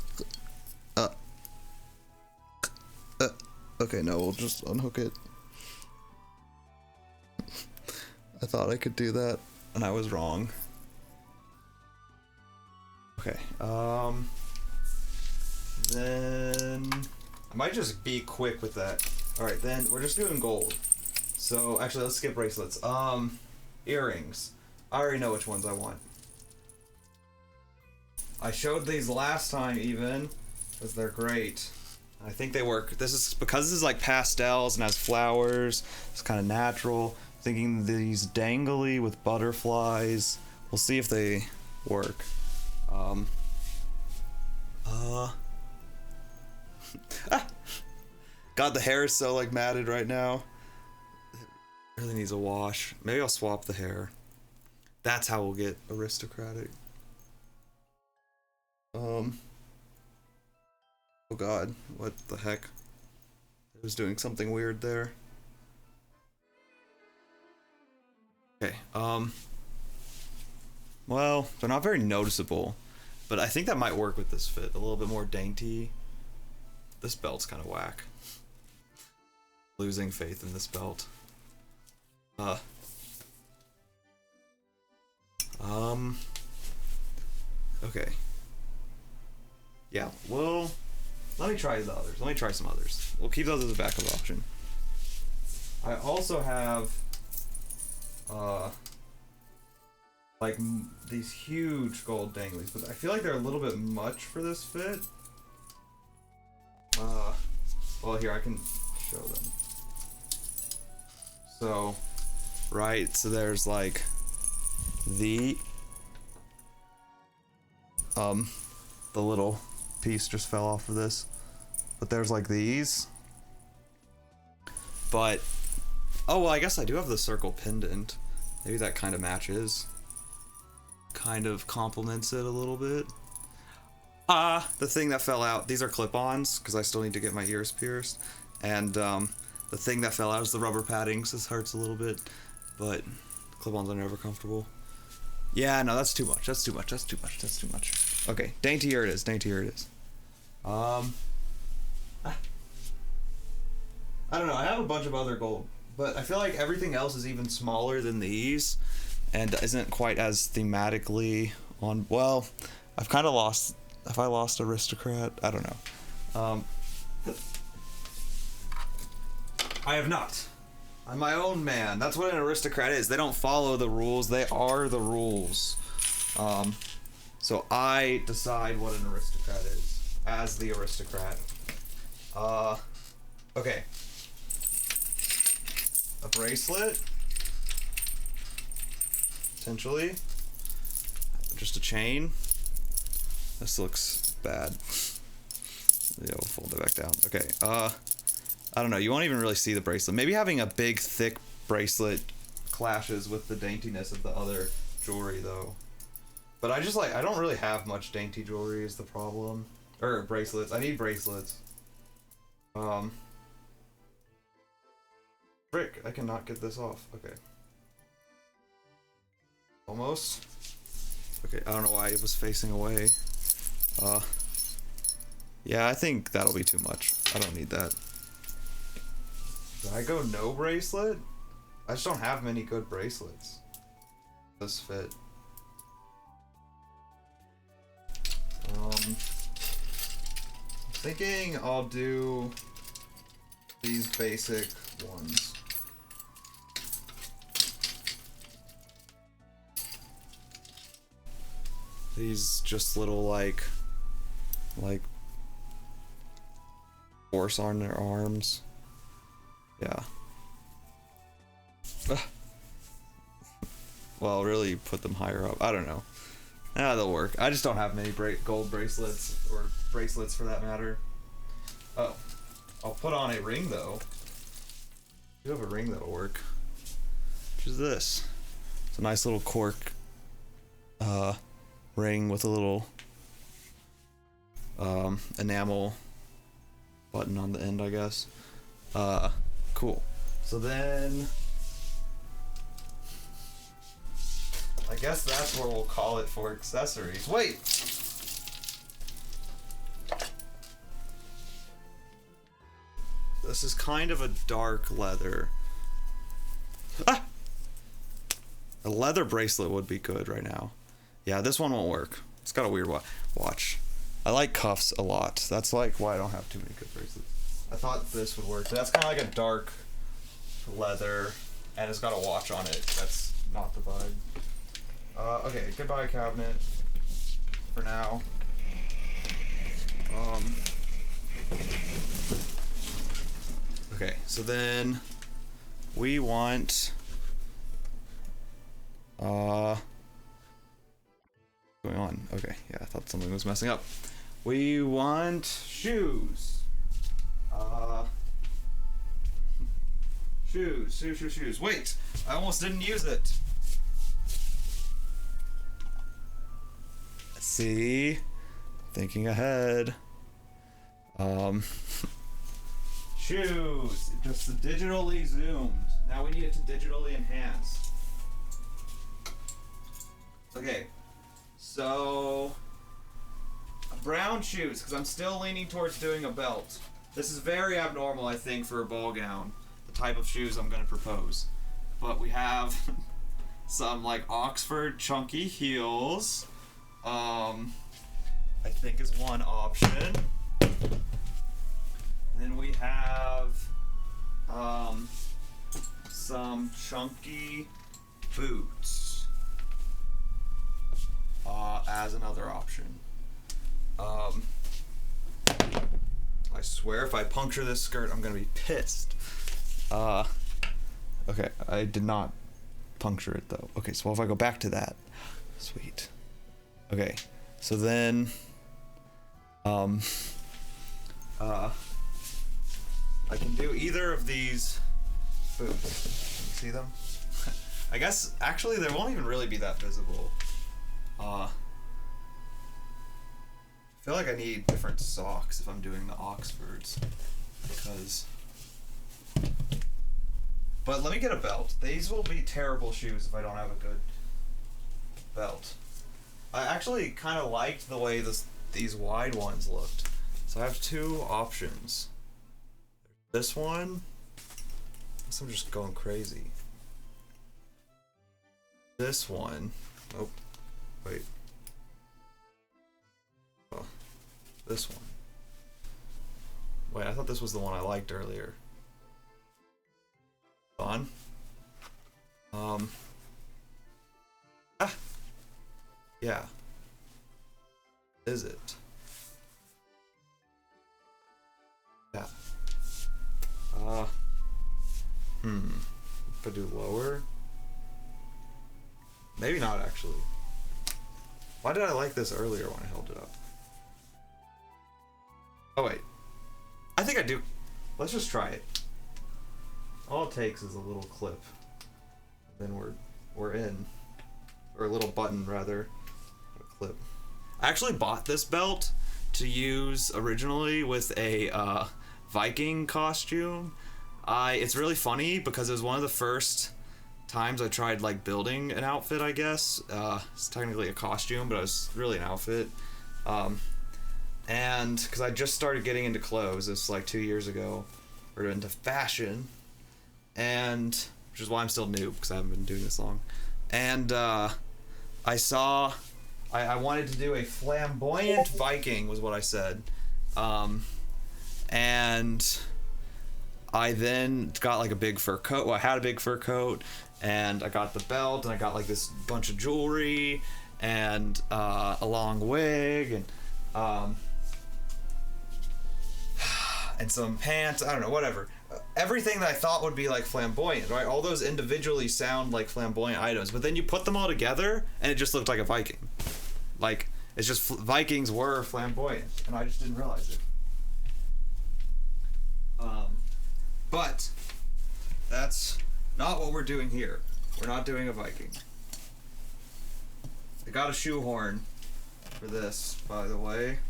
Okay, no, we'll just unhook it. I thought I could do that, and I was wrong. Okay, then I might just be quick with that. Alright, then we're just doing gold. So, actually, let's skip bracelets. Earrings. I already know which ones I want. I showed these last time, even, because they're great. I think they work. This is, because this is like pastels and has flowers, it's kind of natural. Thinking these dangly with butterflies. We'll see if they work. God, the hair is so like matted right now. It really needs a wash. Maybe I'll swap the hair. That's how we'll get aristocratic. Oh God, what the heck? It was doing something weird there. Okay, well, they're not very noticeable, but I think that might work with this fit. A little bit more dainty. This belt's kind of whack. Losing faith in this belt. Okay. Yeah, well, let me try the others. Let me try some others. We'll keep those as a backup option. I also have, like, these huge gold danglies, but I feel like they're a little bit much for this fit. Well, here, I can show them. So, right, so there's, like, the little piece just fell off of this. But there's, like, these. But, oh, well, I guess I do have the circle pendant. Maybe that kind of matches. Kind of complements it a little bit. The thing that fell out, these are clip-ons, because I still need to get my ears pierced. And, the thing that fell out is the rubber padding, so this hurts a little bit. But, clip-ons are never comfortable. Yeah, no, that's too much, that's too much, that's too much, that's too much. Okay, dainty, here it is. Dainty, here it is. I don't know. I have a bunch of other gold, but I feel like everything else is even smaller than these, and isn't quite as thematically on. Well, I've kind of lost. Have I lost aristocrat? I don't know. I have not. I'm my own man. That's what an aristocrat is. They don't follow the rules. They are the rules. So I decide what an aristocrat is as the aristocrat. Okay. A bracelet. Potentially. Just a chain. This looks bad. Yeah, we'll fold it back down. Okay, I don't know, you won't even really see the bracelet. Maybe having a big, thick bracelet clashes with the daintiness of the other jewelry, though. But I don't really have much dainty jewelry is the problem. Or bracelets. I need bracelets. Frick, I cannot get this off. Okay. Almost. Okay, I don't know why it was facing away. Yeah, I think that'll be too much. I don't need that. Did I go no bracelet? I just don't have many good bracelets. This fit. I'm thinking I'll do these basic ones. These just little like horse on their arms. Yeah. Well, really put them higher up. I don't know. They'll work. I just don't have many gold bracelets, or bracelets for that matter. Oh. I'll put on a ring, though. I do have a ring that'll work. Which is this. It's a nice little cork ring with a little enamel button on the end, I guess. Cool. So then I guess that's where we'll call it for accessories. Wait! This is kind of a dark leather. Ah! A leather bracelet would be good right now. Yeah, this one won't work. It's got a weird watch. I like cuffs a lot. That's like why I don't have too many good bracelets. I thought this would work. That's kind of like a dark leather, and it's got a watch on it. That's not the vibe. Okay, goodbye cabinet for now. Okay, so then we want what's going on? Okay, yeah, I thought something was messing up. We want shoes. Shoes. Wait, I almost didn't use it. Let's see. Thinking ahead. Shoes. Just digitally zoomed. Now we need it to digitally enhance. Okay. So brown shoes, because I'm still leaning towards doing a belt. This is very abnormal, I think, for a ball gown, the type of shoes I'm going to propose. But we have some like Oxford chunky heels, I think is one option. And then we have some chunky boots as another option. I swear if I puncture this skirt, I'm gonna be pissed. Okay, I did not puncture it though. Okay, so if I go back to that, sweet. Okay, so then, I can do either of these boots. See them? I guess, actually, they won't even really be that visible. I feel like I need different socks if I'm doing the Oxfords, because... But let me get a belt. These will be terrible shoes if I don't have a good belt. I actually kind of liked the way these wide ones looked. So I have two options. This one. I guess I'm just going crazy. This one. Oh, wait. Oh, this one. Wait, I thought this was the one I liked earlier. On. Yeah. Is it? Yeah. If I do lower? Maybe not, actually. Why did I like this earlier when I held it up? Oh, wait. I think I do. Let's just try it. All it takes is a little clip. Then we're in. Or a little button, rather. A clip. I actually bought this belt to use originally with a Viking costume. It's really funny because it was one of the first times I tried like building an outfit, I guess. It's technically a costume, but it was really an outfit. And because I just started getting into clothes, it's like 2 years ago, or into fashion, and which is why I'm still new because I haven't been doing this long. And I saw, I wanted to do a flamboyant Viking, was what I said. And I then got like a big fur coat. Well, I had a big fur coat, and I got the belt, and I got like this bunch of jewelry, and a long wig, and some pants. I don't know, whatever. Everything that I thought would be like flamboyant, right? All those individually sound like flamboyant items, but then you put them all together, and it just looked like a Viking. Like, it's just Vikings were flamboyant, and I just didn't realize it. But that's not what we're doing here. We're not doing a Viking. I got a shoehorn for this, by the way.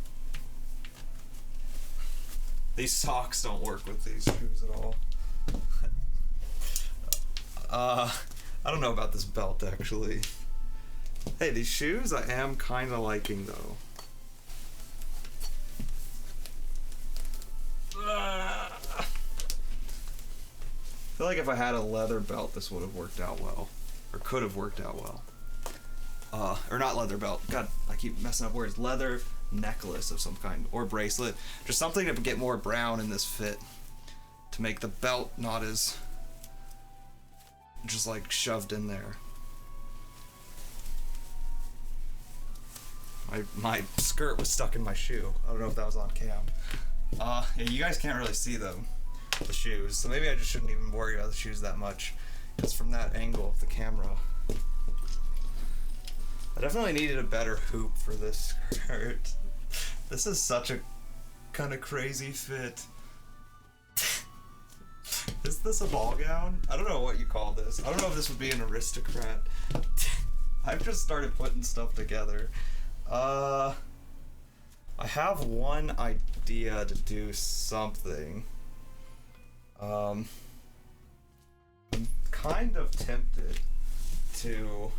These socks don't work with these shoes at all. I don't know about this belt, actually. Hey, these shoes I am kind of liking, though. I feel like if I had a leather belt, this would have worked out well. Or could have worked out well. Or not leather belt. God, I keep messing up words. Leather necklace of some kind. Or bracelet. Just something to get more brown in this fit. To make the belt not as just like shoved in there. My skirt was stuck in my shoe. I don't know if that was on cam. Yeah, you guys can't really see them, the shoes, so maybe I just shouldn't even worry about the shoes that much, because from that angle of the camera. I definitely needed a better hoop for this skirt. This is such a kind of crazy fit. Is this a ball gown? I don't know what you call this. I don't know if this would be an aristocrat. I've just started putting stuff together. I have one idea to do something. I'm kind of tempted to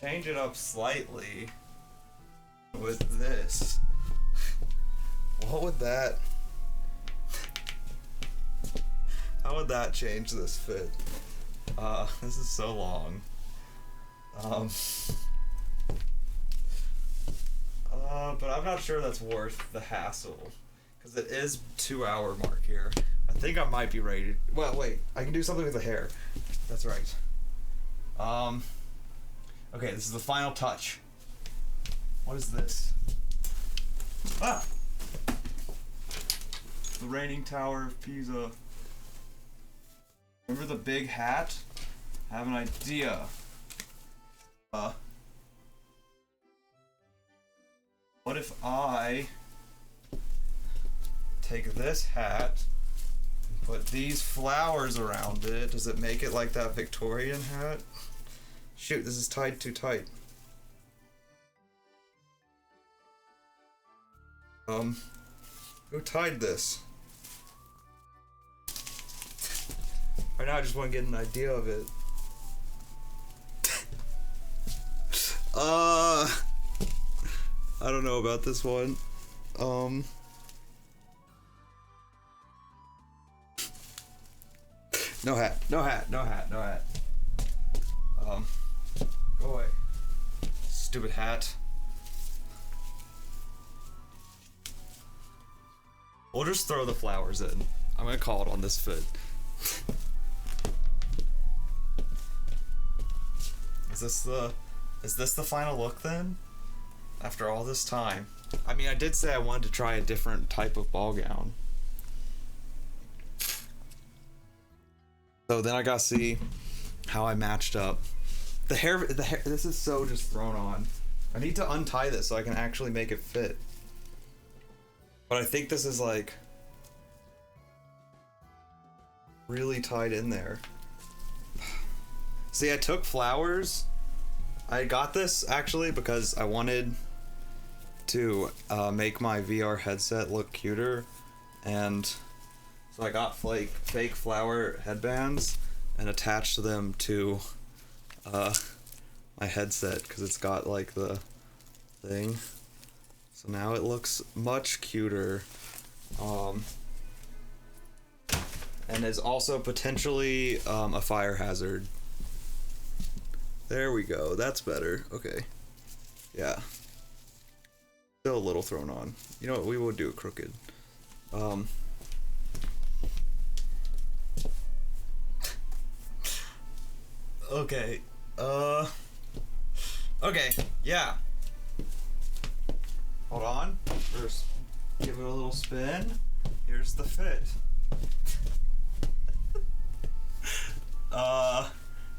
change it up slightly with this. What would that... How would that change this fit? This is so long. But I'm not sure that's worth the hassle, because it is 2-hour mark here. I think I might be ready to, well, wait, I can do something with the hair. That's right. Okay, this is the final touch. What is this? Ah! The Reigning Tower of Pisa. Remember the big hat? I have an idea. What if I take this hat and put these flowers around it? Does it make it like that Victorian hat? Shoot, this is tied too tight. Who tied this? Right now I just want to get an idea of it. I don't know about this one. No hat, no hat, no hat, no hat. Go away. Stupid hat. We'll just throw the flowers in. I'm gonna call it on this fit. Is this the final look then? After all this time? I mean, I did say I wanted to try a different type of ball gown. So then I gotta see how I matched up. The hair, this is so just thrown on. I need to untie this so I can actually make it fit. But I think this is like really tied in there. See, I took flowers. I got this actually because I wanted to make my VR headset look cuter, and so I got fake flower headbands and attached them to my headset because it's got like the thing. So now it looks much cuter, and is also potentially a fire hazard. There we go. That's better. Okay. Yeah. Still a little thrown on. You know what? We will do it crooked. Okay. Okay. Yeah. Hold on. First, give it a little spin. Here's the fit.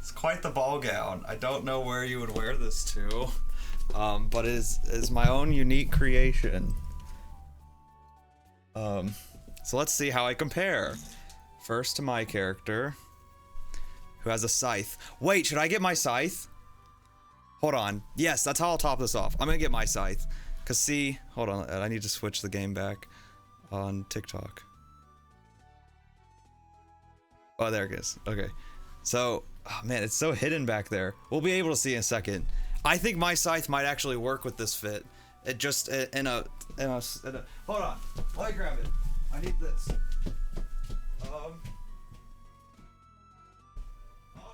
It's quite the ball gown. I don't know where you would wear this to, but it is my own unique creation. So let's see how I compare. First to my character, who has a scythe. Wait, should I get my scythe? Hold on. Yes, that's how I'll top this off. I'm gonna get my scythe. Cause see, hold on, I need to switch the game back on TikTok. Oh, there it is. Okay. So, oh man, it's so hidden back there. We'll be able to see in a second. I think my scythe might actually work with this fit. It just in a hold on. Let me grab it. I need this. I'll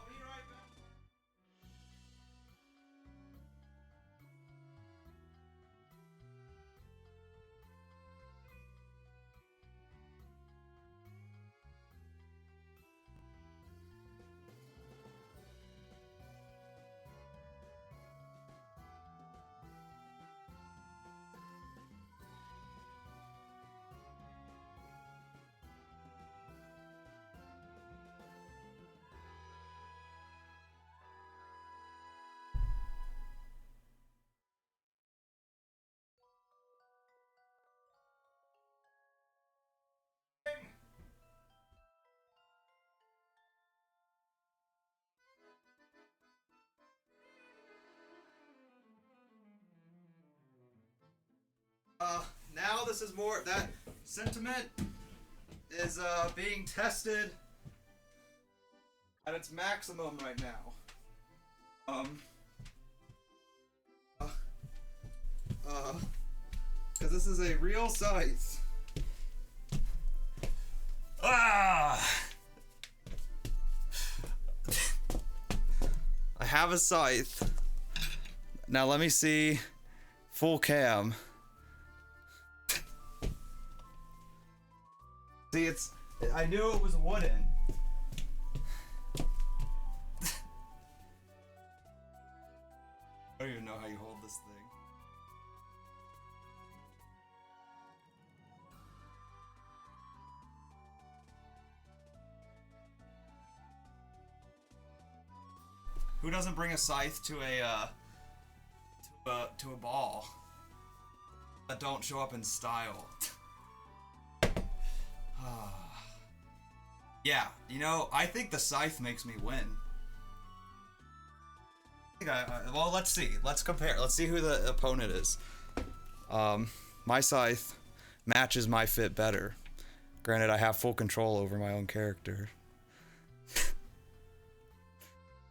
be right back. Now this is more, that sentiment is being tested at its maximum right now. Because this is a real scythe. Ah! I have a scythe. Now let me see full cam. See, I knew it was wooden. I don't even know how you hold this thing. Who doesn't bring a scythe to a ball that don't show up in style? Yeah, you know, I think the scythe makes me win. Well, let's see. Let's compare. Let's see who the opponent is. My scythe matches my fit better. Granted, I have full control over my own character.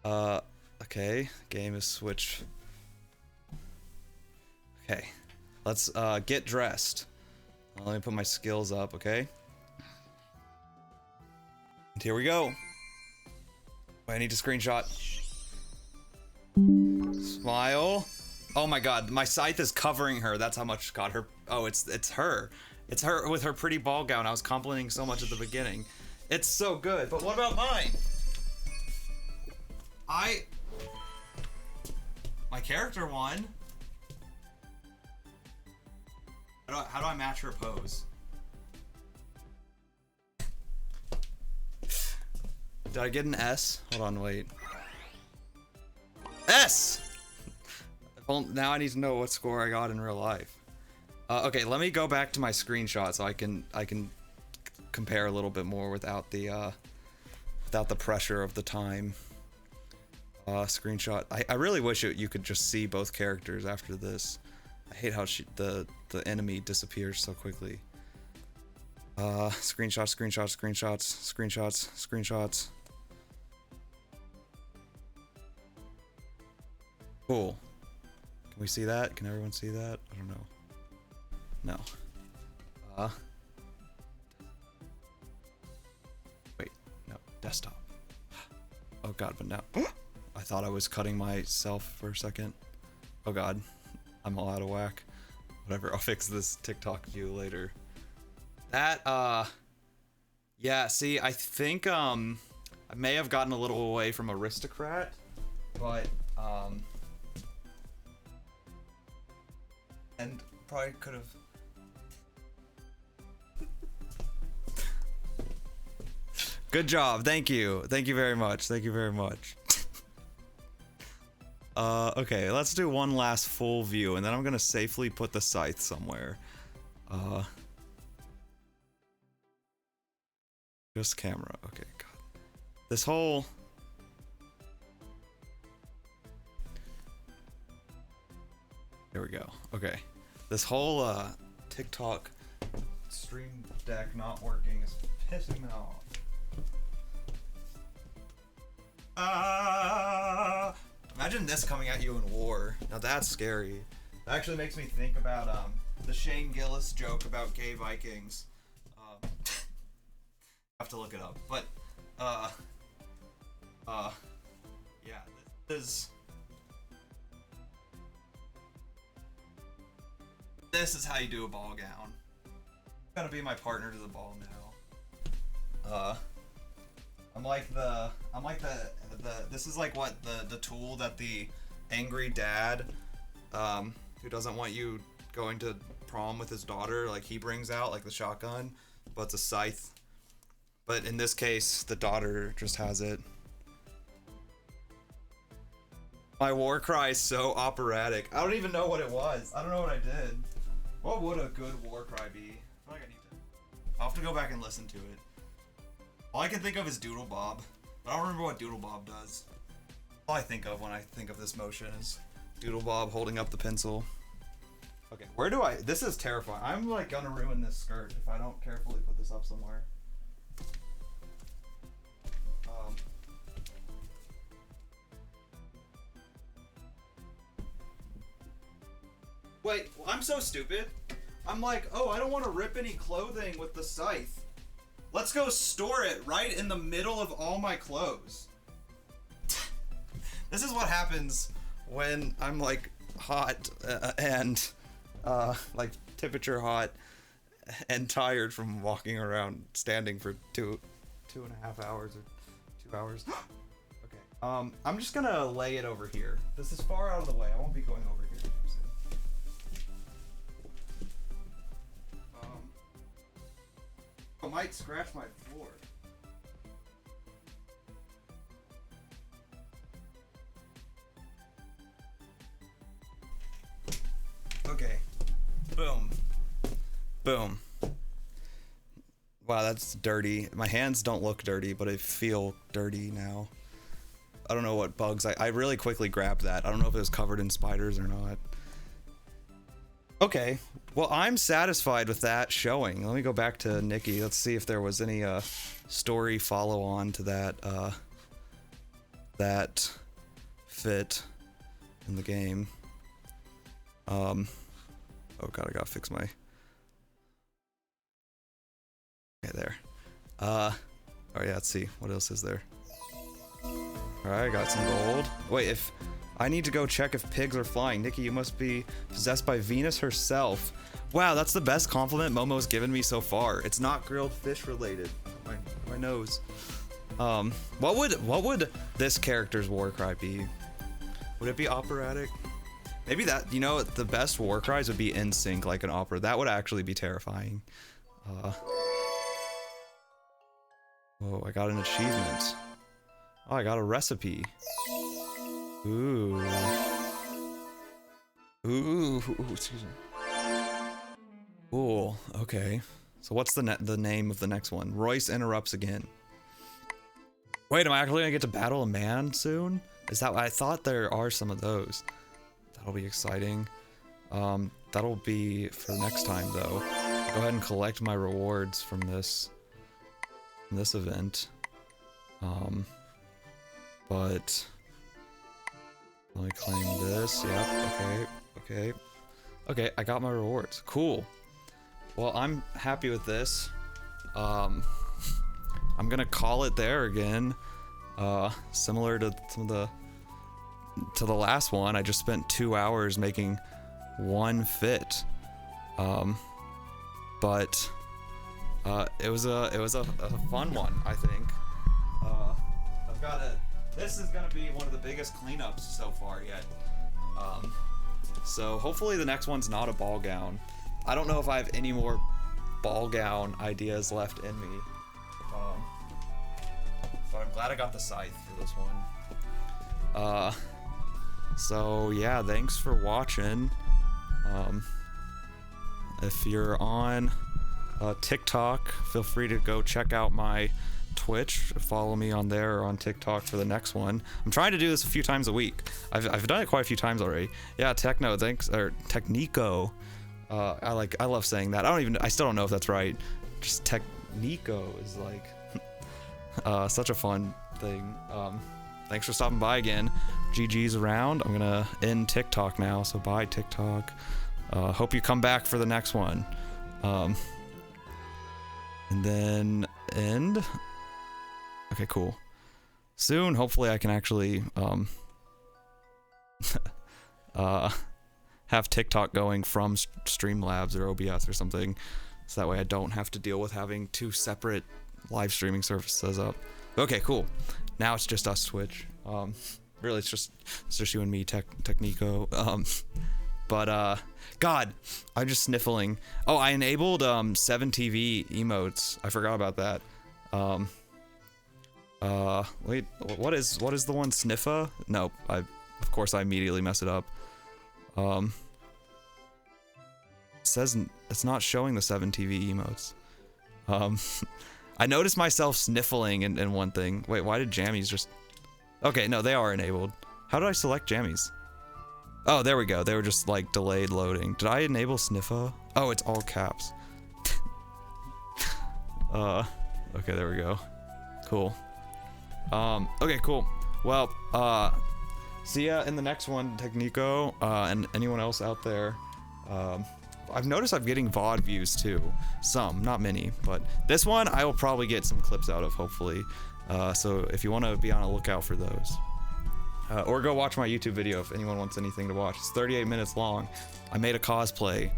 Okay, game is switched Okay, let's get dressed. Let me put my skills up, okay? And here we go. I need to screenshot. Smile. Oh my god, my scythe is covering her. That's how much got her. Oh, it's her. It's her with her pretty ball gown. I was complimenting so much at the beginning. It's so good. But what about mine? My character won. How do I match her pose? Did I get an S? Hold on, wait. S! Well, now I need to know what score I got in real life. Okay, let me go back to my screenshot so I can compare a little bit more without the pressure of the time. Screenshot. I really wish you could just see both characters after this. I hate how the enemy disappears so quickly. Screenshots, screenshots, screenshots, screenshots, screenshots. Cool. Can we see that? Can everyone see that? I don't know. No. Wait, no. Desktop. Oh god, but now. I thought I was cutting myself for a second. Oh god. I'm all out of whack. Whatever, I'll fix this TikTok view later. That, yeah, see, I think, I may have gotten a little away from Aristocrat, but, and probably could have. Good job, thank you. Thank you very much. Thank you very much. Okay, let's do one last full view, and then I'm gonna safely put the scythe somewhere. Just camera. Okay, God. This whole... There we go. Okay. This whole, TikTok stream deck not working is pissing me off. Imagine this coming at you in war. Now that's scary. That actually makes me think about the Shane Gillis joke about gay Vikings. I have to look it up. But yeah, this is how you do a ball gown. Gotta be my partner to the ball now. I'm like the this is like what the tool that the angry dad who doesn't want you going to prom with his daughter, like he brings out, like the shotgun, but it's a scythe. But in this case, the daughter just has it. My war cry is so operatic. I don't even know what it was. I don't know what I did. What would a good war cry be? I feel like I need to. I'll have to go back and listen to it. All I can think of is Doodle Bob, but I don't remember what Doodle Bob does. All I think of when I think of this motion is Doodle Bob holding up the pencil. Okay, where do I... This is terrifying. I'm like gonna ruin this skirt if I don't carefully put this up somewhere. Wait, I'm so stupid. I'm like, oh, I don't want to rip any clothing with the scythe. Let's go store it right in the middle of all my clothes. This is what happens when I'm like hot and like temperature hot and tired from walking around standing for two and a half hours or 2 hours. Okay, I'm just gonna lay it over here. This is far out of the way. I won't be going over here. I might scratch my floor. Okay. Boom. Boom. Wow, that's dirty. My hands don't look dirty, but I feel dirty now. I don't know what bugs. I really quickly grabbed that. I don't know if it was covered in spiders or not. Okay, well, I'm satisfied with that showing. Let me go back to Nikki. Let's see if there was any story follow on to that fit in the game. Oh god, I gotta fix my... Okay, there. Alright, yeah, let's see. What else is there? Alright, I got some gold. Wait, if... I need to go check if pigs are flying. Nikki, you must be possessed by Venus herself. Wow, that's the best compliment Momo's given me so far. It's not grilled fish related. My nose. What would this character's war cry be? Would it be operatic? Maybe that, you know, the best war cries would be in sync like an opera. That would actually be terrifying. Oh, I got an achievement. Oh, I got a recipe. Ooh. Ooh, excuse me. Cool, okay. So what's the name of the next one? Royce interrupts again. Wait, am I actually gonna get to battle a man soon? Is that, I thought there are some of those. That'll be exciting. That'll be for next time though. Go ahead and collect my rewards from this event. But let me claim this. Yep, okay, I got my rewards. Cool. Well, I'm happy with this. I'm gonna call it there again. Similar to the last one, I just spent 2 hours making one fit. But it was a fun one, I think. This is gonna be one of the biggest cleanups so far yet. So hopefully the next one's not a ball gown. I don't know if I have any more ball gown ideas left in me. But I'm glad I got the scythe for this one. So yeah, thanks for watching. If you're on TikTok, feel free to go check out my Twitch, follow me on there or on TikTok for the next one. I'm trying to do this a few times a week. I've done it quite a few times already. Yeah, Techno, thanks, or Technico. I love saying that. I still don't know if that's right. Just Technico is like such a fun thing. Thanks for stopping by again. GG's around. I'm gonna end TikTok now, so bye TikTok. Hope you come back for the next one. And then end. Okay, cool. Soon, hopefully I can actually have TikTok going from Streamlabs or OBS or something, so that way I don't have to deal with having 2 separate live streaming services up. Okay, cool. Now it's just us Twitch. Really, it's just you and me, Technico. God, I'm just sniffling. Oh, I enabled 7TV emotes. I forgot about that. Wait, what is the one? Sniffa? Nope. Of course I immediately mess it up. It says it's not showing the 7TV emotes. I noticed myself sniffling in one thing. Wait, why did jammies just... Okay, no, they are enabled. How did I select jammies? Oh, there we go. They were just like delayed loading. Did I enable sniffa? Oh, it's all caps. Okay, there we go. Cool. Okay, cool. Well, see ya in the next one, Technico, and anyone else out there. I've noticed I'm getting VOD views too. Some, not many, but this one I will probably get some clips out of, hopefully. So if you want to be on a lookout for those. Or go watch my YouTube video if anyone wants anything to watch. It's 38 minutes long. I made a cosplay.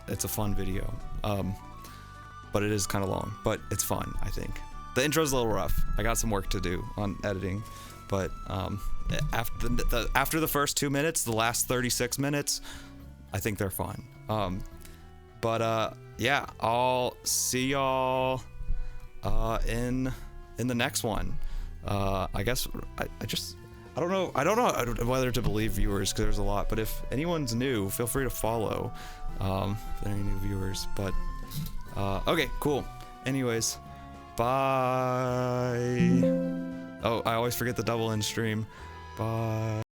It's a fun video. But it is kind of long, but it's fun, I think. The intro's a little rough. I got some work to do on editing, but after the first 2 minutes, the last 36 minutes, I think they're fun. Yeah, I'll see y'all in the next one. I guess I don't know whether to believe viewers, because there's a lot, but if anyone's new, feel free to follow if there are any new viewers. But okay, cool. Anyways, bye. Oh, I always forget the double end stream. Bye.